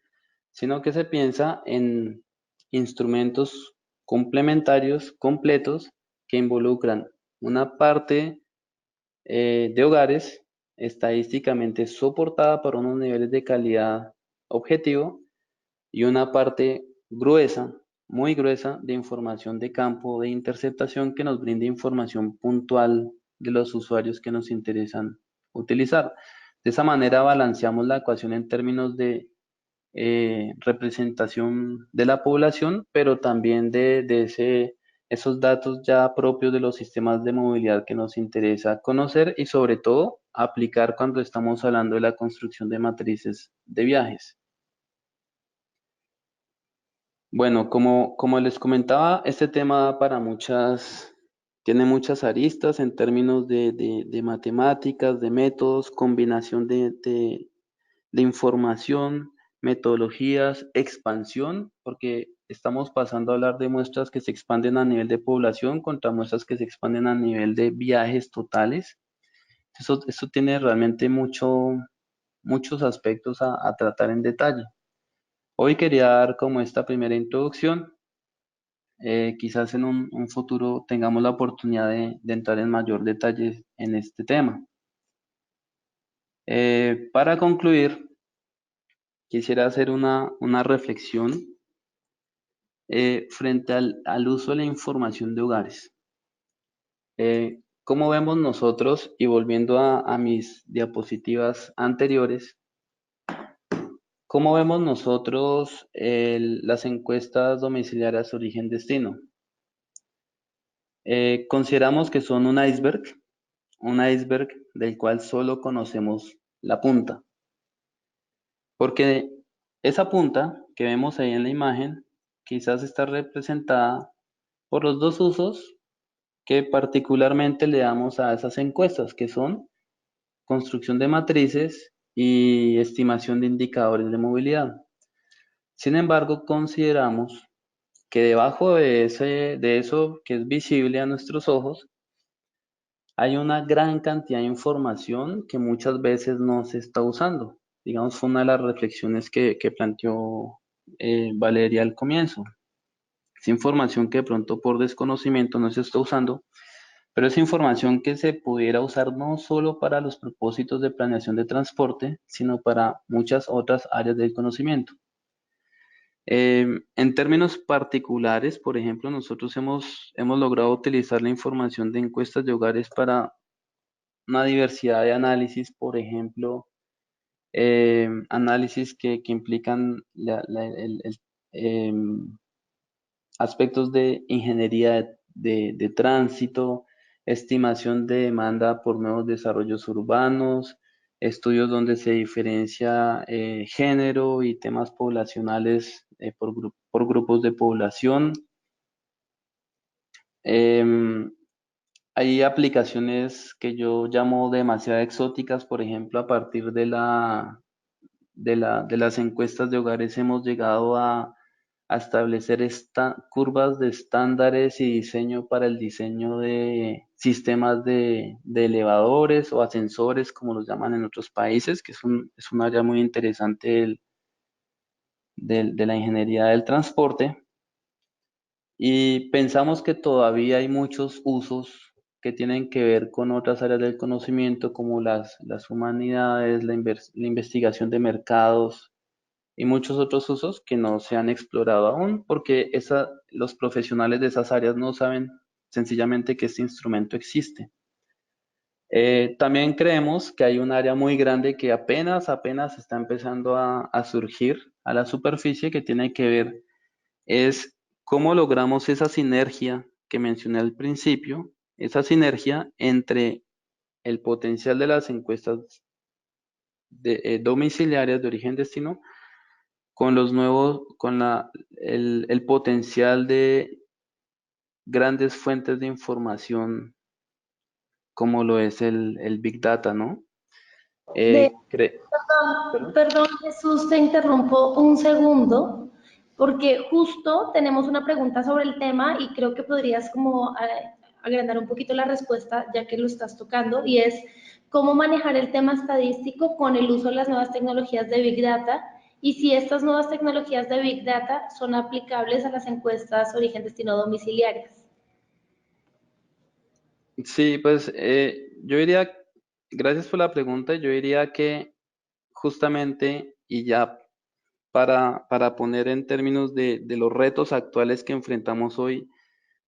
sino que se piensa en instrumentos complementarios completos que involucran una parte de hogares estadísticamente soportada por unos niveles de calidad objetivo y una parte gruesa, muy gruesa, de información de campo de interceptación que nos brinde información puntual de los usuarios que nos interesan utilizar. De esa manera balanceamos la ecuación en términos de representación de la población, pero también de esos datos ya propios de los sistemas de movilidad que nos interesa conocer y sobre todo aplicar cuando estamos hablando de la construcción de matrices de viajes. Bueno, como les comentaba, este tema tiene muchas aristas en términos de matemáticas, de métodos, combinación de información, metodologías, expansión, porque estamos pasando a hablar de muestras que se expanden a nivel de población contra muestras que se expanden a nivel de viajes totales. Eso tiene realmente muchos aspectos a tratar en detalle. Hoy quería dar como esta primera introducción. Quizás en un futuro tengamos la oportunidad de entrar en mayor detalle en este tema. Para concluir, quisiera hacer una reflexión frente al uso de la información de hogares. ¿Cómo vemos nosotros, y volviendo a mis diapositivas anteriores, cómo vemos nosotros las encuestas domiciliarias origen-destino? Consideramos que son un iceberg del cual solo conocemos la punta, porque esa punta que vemos ahí en la imagen quizás está representada por los dos usos que particularmente le damos a esas encuestas, que son construcción de matrices y estimación de indicadores de movilidad. Sin embargo, consideramos que debajo de eso que es visible a nuestros ojos, hay una gran cantidad de información que muchas veces no se está usando. Digamos, fue una de las reflexiones que planteó Valeria al comienzo. Es información que de pronto por desconocimiento no se está usando, pero es información que se pudiera usar no solo para los propósitos de planeación de transporte, sino para muchas otras áreas del conocimiento. En términos particulares, por ejemplo, nosotros hemos logrado utilizar la información de encuestas de hogares para una diversidad de análisis, por ejemplo, análisis que implican aspectos de ingeniería de tránsito, estimación de demanda por nuevos desarrollos urbanos, estudios donde se diferencia género y temas poblacionales por grupos de población. Em, Hay aplicaciones que yo llamo demasiado exóticas, por ejemplo, a partir de las encuestas de hogares hemos llegado a establecer curvas de estándares y diseño para el diseño de sistemas de elevadores o ascensores, como los llaman en otros países, que es un área muy interesante de la ingeniería del transporte. Y pensamos que todavía hay muchos usos que tienen que ver con otras áreas del conocimiento, como las humanidades, la investigación de mercados y muchos otros usos que no se han explorado aún, porque los profesionales de esas áreas no saben sencillamente que este instrumento existe. También creemos que hay un área muy grande que apenas está empezando a surgir a la superficie, que tiene que ver es cómo logramos esa sinergia que mencioné al principio, esa sinergia entre el potencial de las encuestas domiciliarias de origen-destino con los nuevos, el potencial de grandes fuentes de información como lo es el Big Data, ¿no? De, ¿Perdón? perdón, Jesús, te interrumpo un segundo, porque justo tenemos una pregunta sobre el tema y creo que podrías como agrandar un poquito la respuesta ya que lo estás tocando, y es cómo manejar el tema estadístico con el uso de las nuevas tecnologías de Big Data y si estas nuevas tecnologías de Big Data son aplicables a las encuestas origen-destino domiciliarias. Sí, pues yo diría, gracias por la pregunta, yo diría que justamente, y ya para poner en términos de los retos actuales que enfrentamos hoy,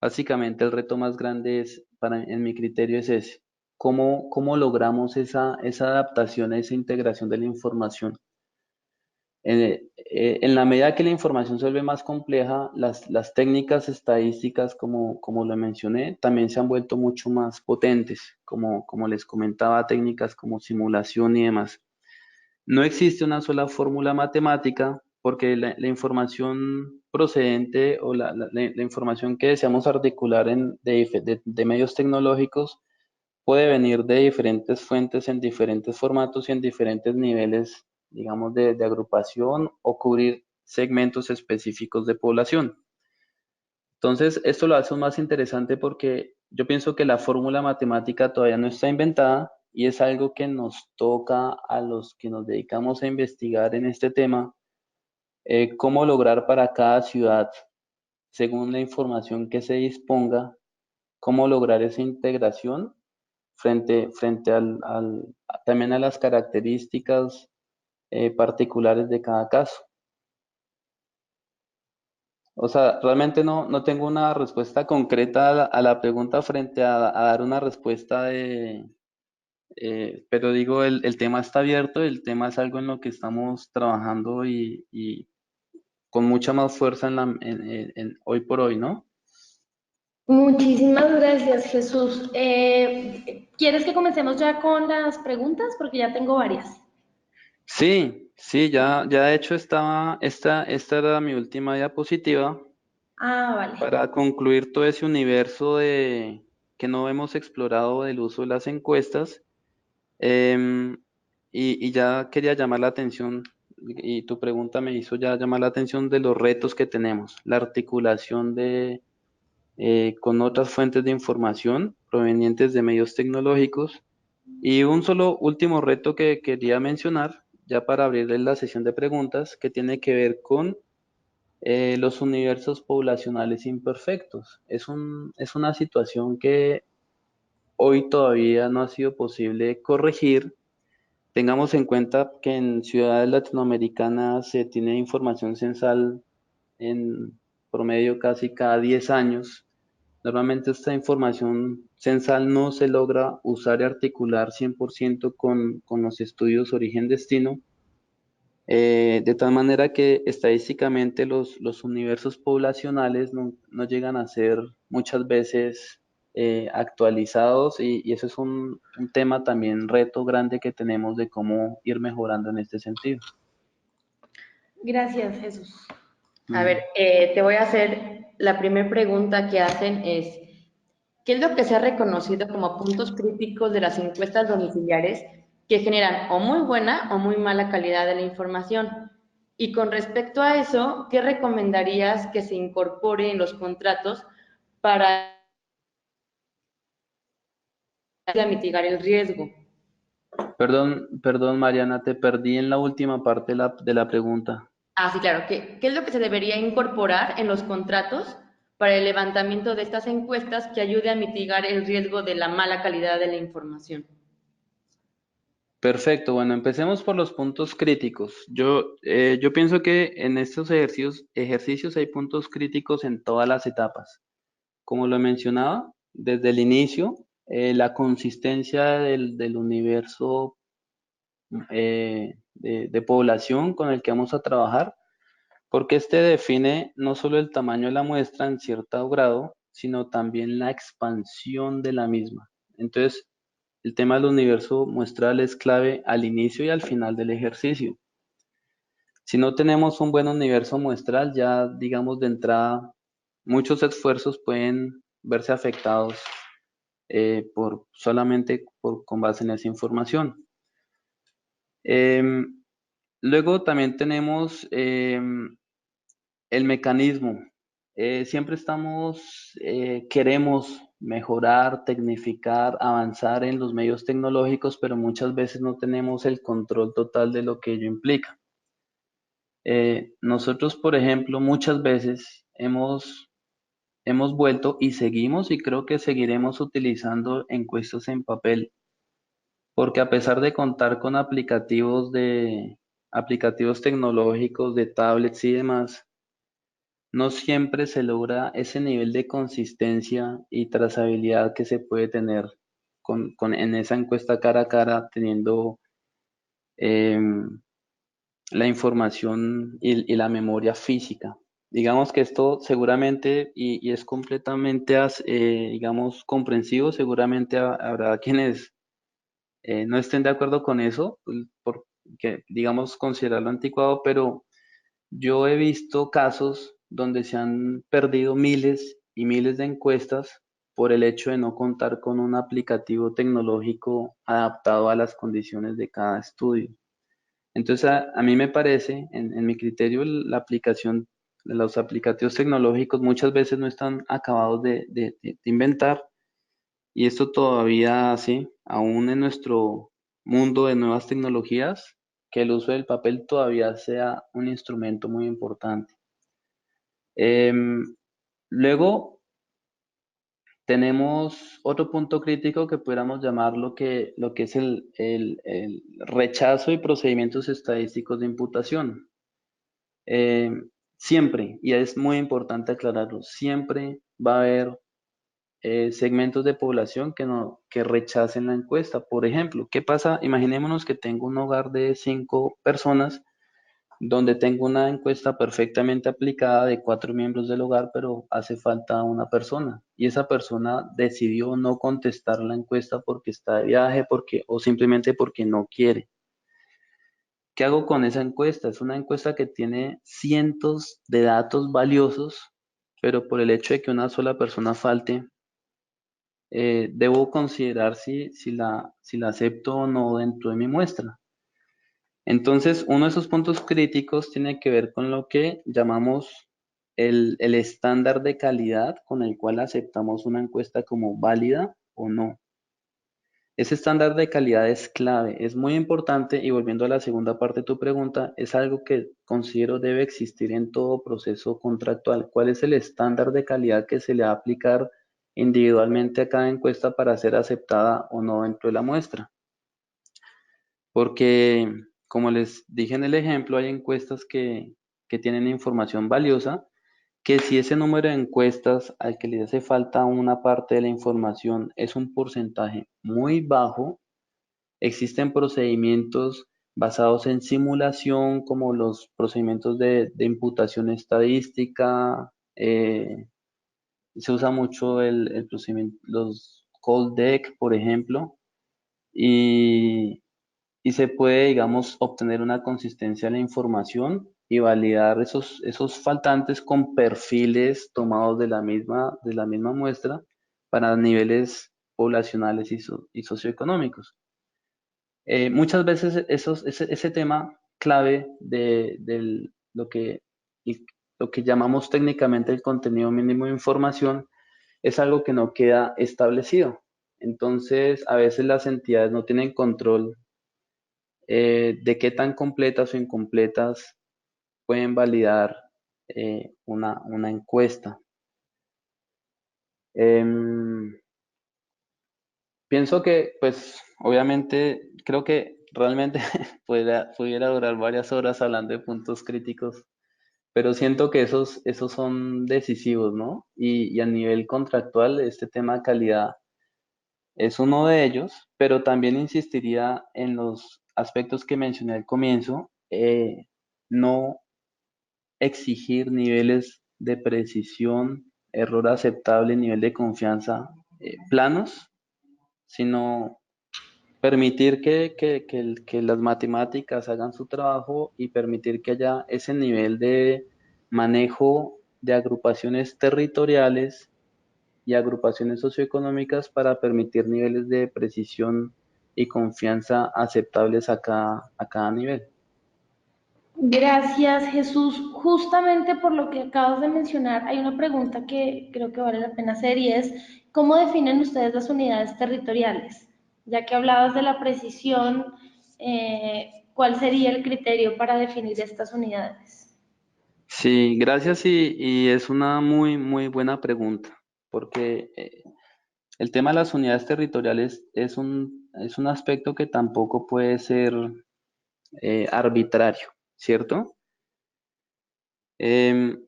básicamente el reto más grande en mi criterio es ese, cómo logramos esa adaptación, esa integración de la información. En la medida que la información se vuelve más compleja, las técnicas estadísticas, como lo mencioné, también se han vuelto mucho más potentes, como les comentaba, técnicas como simulación y demás. No existe una sola fórmula matemática porque la información procedente o la información que deseamos articular de medios tecnológicos puede venir de diferentes fuentes en diferentes formatos y en diferentes niveles, digamos, de agrupación o cubrir segmentos específicos de población. Entonces, esto lo hace aún más interesante porque yo pienso que la fórmula matemática todavía no está inventada y es algo que nos toca a los que nos dedicamos a investigar en este tema, cómo lograr para cada ciudad, según la información que se disponga, cómo lograr esa integración frente también a las características particulares de cada caso. O sea, realmente no tengo una respuesta concreta a la pregunta frente a dar una respuesta pero digo, el tema está abierto, el tema es algo en lo que estamos trabajando y con mucha más fuerza hoy por hoy, ¿no? Muchísimas gracias, Jesús. ¿Quieres que comencemos ya con las preguntas? Porque ya tengo varias. Sí, sí, ya de hecho esta era mi última diapositiva Ah, vale. para concluir todo ese universo que no hemos explorado del uso de las encuestas. Em, y ya quería llamar la atención, y tu pregunta me hizo ya llamar la atención de los retos que tenemos, la articulación con otras fuentes de información provenientes de medios tecnológicos. Y un solo último reto que quería mencionar, ya para abrirle la sesión de preguntas, que tiene que ver con los universos poblacionales imperfectos. Es una situación que hoy todavía no ha sido posible corregir. Tengamos en cuenta que en ciudades latinoamericanas se tiene información censal en promedio casi cada 10 años. Normalmente esta información censal no se logra usar y articular 100% con los estudios origen-destino, de tal manera que estadísticamente los universos poblacionales no llegan a ser muchas veces actualizados y eso es un tema también, reto grande que tenemos de cómo ir mejorando en este sentido. Gracias, Jesús. A ver, te voy a hacer, la primera pregunta que hacen es, ¿qué es lo que se ha reconocido como puntos críticos de las encuestas domiciliares que generan o muy buena o muy mala calidad de la información? Y con respecto a eso, ¿qué recomendarías que se incorpore en los contratos para mitigar el riesgo? Perdón, Mariana, te perdí en la última parte de la pregunta. Ah, sí, claro. ¿Qué es lo que se debería incorporar en los contratos para el levantamiento de estas encuestas que ayude a mitigar el riesgo de la mala calidad de la información? Perfecto, bueno, empecemos por los puntos críticos. Yo pienso que en estos ejercicios hay puntos críticos en todas las etapas. Como lo mencionaba, desde el inicio, la consistencia del universo de población con el que vamos a trabajar, porque este define no solo el tamaño de la muestra en cierto grado, sino también la expansión de la misma. Entonces, el tema del universo muestral es clave al inicio y al final del ejercicio. Si no tenemos un buen universo muestral, ya digamos de entrada, muchos esfuerzos pueden verse afectados con base en esa información. Em, Luego también tenemos el mecanismo. Siempre queremos mejorar, tecnificar, avanzar en los medios tecnológicos, pero muchas veces no tenemos el control total de lo que ello implica. Nosotros, por ejemplo, muchas veces hemos vuelto y seguimos y creo que seguiremos utilizando encuestas en papel, porque a pesar de contar con aplicativos tecnológicos, de tablets y demás, no siempre se logra ese nivel de consistencia y trazabilidad que se puede tener en esa encuesta cara a cara, teniendo em, la información y la memoria física. Digamos que esto seguramente, y es completamente, digamos, comprensivo, seguramente habrá quienes no estén de acuerdo con eso, porque, digamos, considerarlo anticuado, pero yo he visto casos donde se han perdido miles y miles de encuestas por el hecho de no contar con un aplicativo tecnológico adaptado a las condiciones de cada estudio. Entonces, a mí me parece, en mi criterio, la aplicación, los aplicativos tecnológicos muchas veces no están acabados de inventar y esto todavía hace, aún en nuestro mundo de nuevas tecnologías, que el uso del papel todavía sea un instrumento muy importante. Em, Luego tenemos otro punto crítico que pudiéramos llamar lo que es el rechazo y procedimientos estadísticos de imputación. Eh, Siempre, y es muy importante aclararlo, siempre va a haber segmentos de población que rechacen la encuesta. Por ejemplo, ¿qué pasa? Imaginémonos que tengo un hogar de 5 personas donde tengo una encuesta perfectamente aplicada de 4 miembros del hogar, pero hace falta una persona. Y esa persona decidió no contestar la encuesta porque está de viaje, o simplemente porque no quiere. ¿Qué hago con esa encuesta? Es una encuesta que tiene cientos de datos valiosos, pero por el hecho de que una sola persona falte, debo considerar si la acepto o no dentro de mi muestra. Entonces, uno de esos puntos críticos tiene que ver con lo que llamamos el estándar de calidad con el cual aceptamos una encuesta como válida o no. Ese estándar de calidad es clave, es muy importante y volviendo a la segunda parte de tu pregunta, es algo que considero debe existir en todo proceso contractual. ¿Cuál es el estándar de calidad que se le va a aplicar individualmente a cada encuesta para ser aceptada o no dentro de la muestra? Porque, como les dije en el ejemplo, hay encuestas que que tienen información valiosa, que si ese número de encuestas al que le hace falta una parte de la información es un porcentaje muy bajo, existen procedimientos basados en simulación, como los procedimientos de imputación estadística. Se usa mucho el procedimiento, los cold deck, por ejemplo, y, y se puede, digamos, obtener una consistencia en la información y validar esos faltantes con perfiles tomados de la misma muestra para niveles poblacionales y socioeconómicos. Muchas veces ese tema clave de y- lo que llamamos técnicamente el contenido mínimo de información es algo que no queda establecido. Entonces, a veces las entidades no tienen control de qué tan completas o incompletas pueden validar una encuesta. Em, Pienso que, pues, obviamente, creo que realmente pudiera durar varias horas hablando de puntos críticos, pero siento que esos son decisivos, ¿no? Y a nivel contractual, este tema de calidad es uno de ellos, pero también insistiría en los aspectos que mencioné al comienzo, no exigir niveles de precisión, error aceptable, nivel de confianza planos, sino permitir que las matemáticas hagan su trabajo y permitir que haya ese nivel de manejo de agrupaciones territoriales y agrupaciones socioeconómicas para permitir niveles de precisión y confianza aceptables a cada nivel. Gracias, Jesús. Justamente por lo que acabas de mencionar, hay una pregunta que creo que vale la pena hacer y es, ¿cómo definen ustedes las unidades territoriales? Ya que hablabas de la precisión, ¿cuál sería el criterio para definir estas unidades? Sí, gracias y es una muy, muy buena pregunta, porque el tema de las unidades territoriales es un aspecto que tampoco puede ser arbitrario, ¿cierto? Em,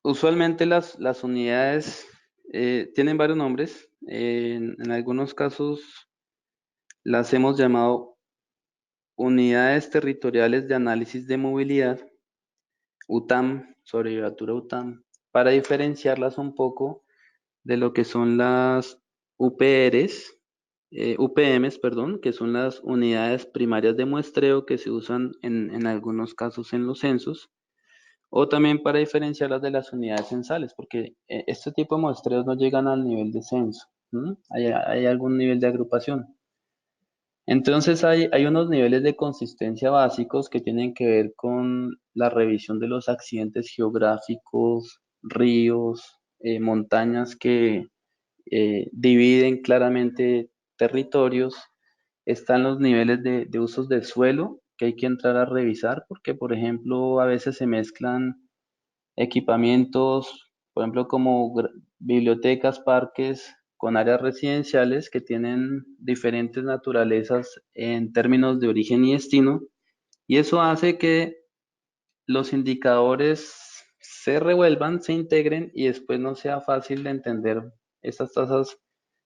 Usualmente las unidades tienen varios nombres. En algunos casos las hemos llamado unidades territoriales de análisis de movilidad, UTAM, su abreviatura UTAM, para diferenciarlas un poco de lo que son las UPRs, UPMs, perdón, que son las unidades primarias de muestreo que se usan en algunos casos en los censos, o también para diferenciarlas de las unidades censales, porque este tipo de muestreos no llegan al nivel de censo, ¿m? Hay algún nivel de agrupación. Entonces hay unos niveles de consistencia básicos que tienen que ver con la revisión de los accidentes geográficos, ríos, montañas que dividen claramente territorios. Están los niveles de usos del suelo que hay que entrar a revisar porque, por ejemplo, a veces se mezclan equipamientos, por ejemplo, como bibliotecas, parques con áreas residenciales que tienen diferentes naturalezas en términos de origen y destino, y eso hace que los indicadores se revuelvan, se integren y después no sea fácil de entender estas tasas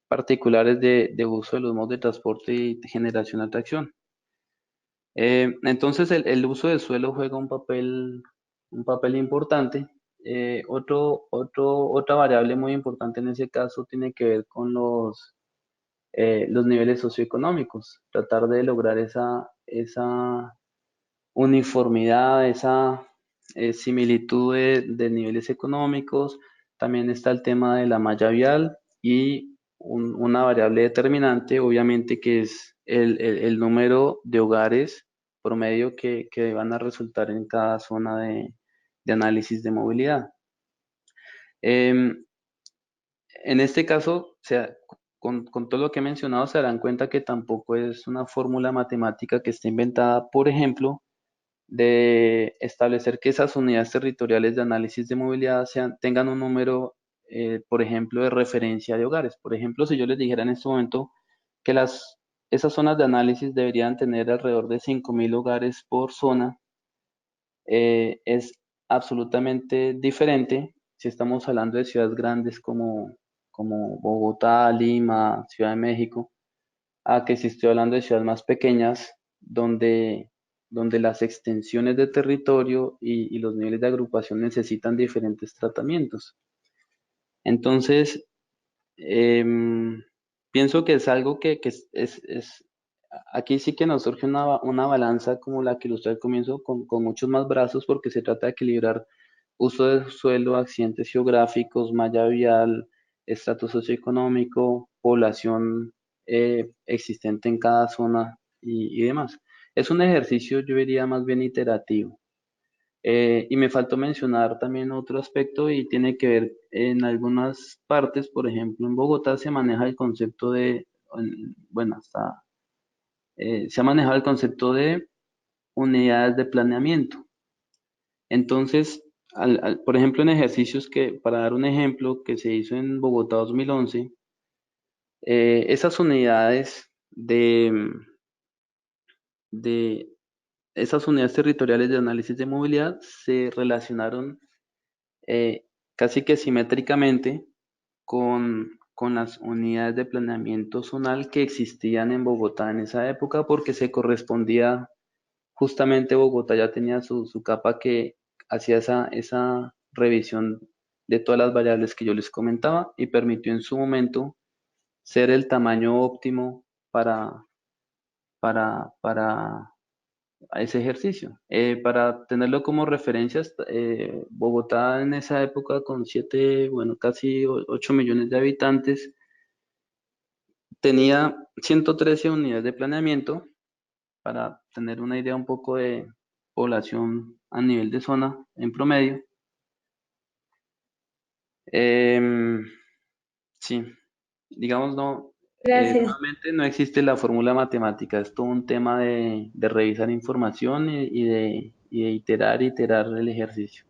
particulares de uso de los modos de transporte y de generación de atracción. Entonces el uso del suelo juega un papel importante. Otra variable muy importante en ese caso tiene que ver con los niveles socioeconómicos, tratar de lograr esa uniformidad, esa similitud de niveles económicos. También está el tema de la malla vial y una variable determinante, obviamente, que es el número de hogares promedio que van a resultar en cada zona de análisis de movilidad. Em, en este caso, o sea, con todo lo que he mencionado, se darán cuenta que tampoco es una fórmula matemática que esté inventada, por ejemplo, de establecer que esas unidades territoriales de análisis de movilidad tengan un número, por ejemplo, de referencia de hogares. Por ejemplo, si yo les dijera en este momento que esas zonas de análisis deberían tener alrededor de 5.000 hogares por zona, es absolutamente diferente si estamos hablando de ciudades grandes como Bogotá, Lima, Ciudad de México, a que si estoy hablando de ciudades más pequeñas, donde las extensiones de territorio y los niveles de agrupación necesitan diferentes tratamientos. Entonces, em, pienso que es algo que aquí sí que nos surge una balanza como la que ilustré al comienzo, con muchos más brazos, porque se trata de equilibrar uso de suelo, accidentes geográficos, malla vial, estatus socioeconómico, población existente en cada zona y demás. Es un ejercicio, yo diría, más bien iterativo. Y me faltó mencionar también otro aspecto y tiene que ver en algunas partes, por ejemplo, en Bogotá se maneja el concepto bueno, se ha manejado el concepto de unidades de planeamiento. Entonces, por ejemplo, en ejercicios para dar un ejemplo, que se hizo en Bogotá 2011, esas unidades de esas unidades territoriales de análisis de movilidad se relacionaron casi que simétricamente con las unidades de planeamiento zonal que existían en Bogotá en esa época, porque se correspondía, justamente Bogotá ya tenía su capa que hacía esa revisión de todas las variables que yo les comentaba y permitió en su momento ser el tamaño óptimo para a ese ejercicio. Para tenerlo como referencias, Bogotá en esa época con 7, bueno, casi 8 millones de habitantes, tenía 113 unidades de planeamiento, para tener una idea un poco de población a nivel de zona en promedio. Em, sí, digamos, no, Gracias. nuevamente no existe la fórmula matemática, es todo un tema de revisar información y de iterar el ejercicio.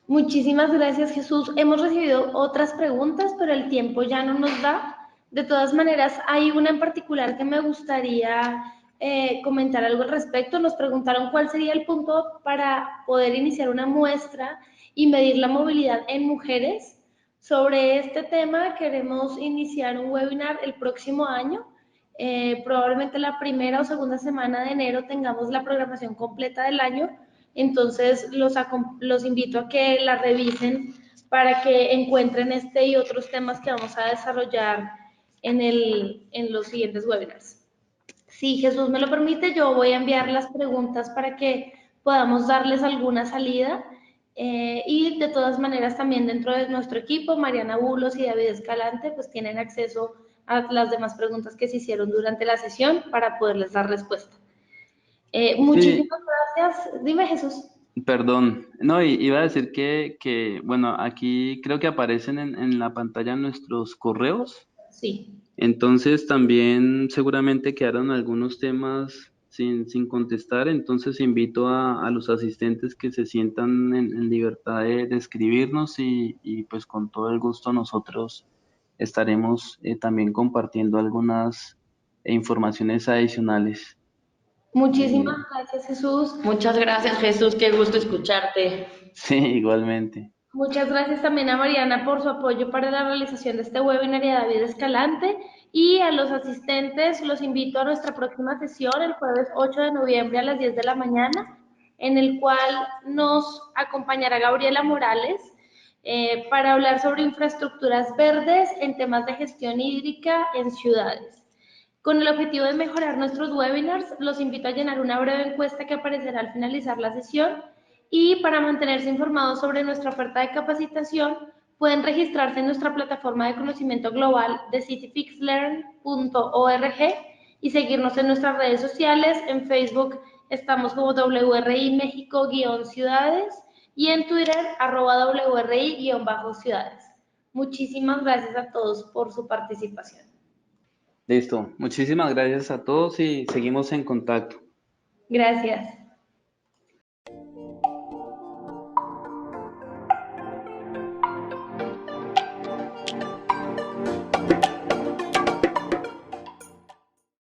Muchísimas gracias, Jesús. Hemos recibido otras preguntas, pero el tiempo ya no nos da. De todas maneras, hay una en particular que me gustaría comentar algo al respecto. Nos preguntaron cuál sería el punto para poder iniciar una muestra y medir la movilidad en mujeres. Sobre este tema queremos iniciar un webinar el próximo año. Probablemente la primera o segunda semana de enero tengamos la programación completa del año, entonces los invito a que la revisen para que encuentren este y otros temas que vamos a desarrollar en los siguientes webinars. Si Jesús me lo permite, yo voy a enviar las preguntas para que podamos darles alguna salida. Y de todas maneras, también dentro de nuestro equipo, Mariana Bulos y David Escalante, pues tienen acceso a las demás preguntas que se hicieron durante la sesión para poderles dar respuesta. Sí, Muchísimas gracias. Dime, Jesús. perdón. No, iba a decir bueno, aquí creo que aparecen en la pantalla nuestros correos. Sí. Entonces también seguramente quedaron algunos temas sin contestar, entonces invito a los asistentes que se sientan en libertad de escribirnos y pues con todo el gusto nosotros estaremos también compartiendo algunas informaciones adicionales. Muchísimas Eh, gracias, Jesús. Muchas gracias, Jesús, qué gusto escucharte. sí, igualmente. Muchas gracias también a Mariana por su apoyo para la realización de este webinar y a David Escalante. Y a los asistentes los invito a nuestra próxima sesión el jueves 8 de noviembre a las 10 de la mañana, en el cual nos acompañará Gabriela Morales para hablar sobre infraestructuras verdes en temas de gestión hídrica en ciudades. Con el objetivo de mejorar nuestros webinars, los invito a llenar una breve encuesta que aparecerá al finalizar la sesión y para mantenerse informados sobre nuestra oferta de capacitación, pueden registrarse en nuestra plataforma de conocimiento global de cityfixlearn.org y seguirnos en nuestras redes sociales. En Facebook estamos como WRI México-Ciudades y en Twitter @WRI-Ciudades. Muchísimas gracias a todos por su participación. Listo. Muchísimas gracias a todos y seguimos en contacto. Gracias.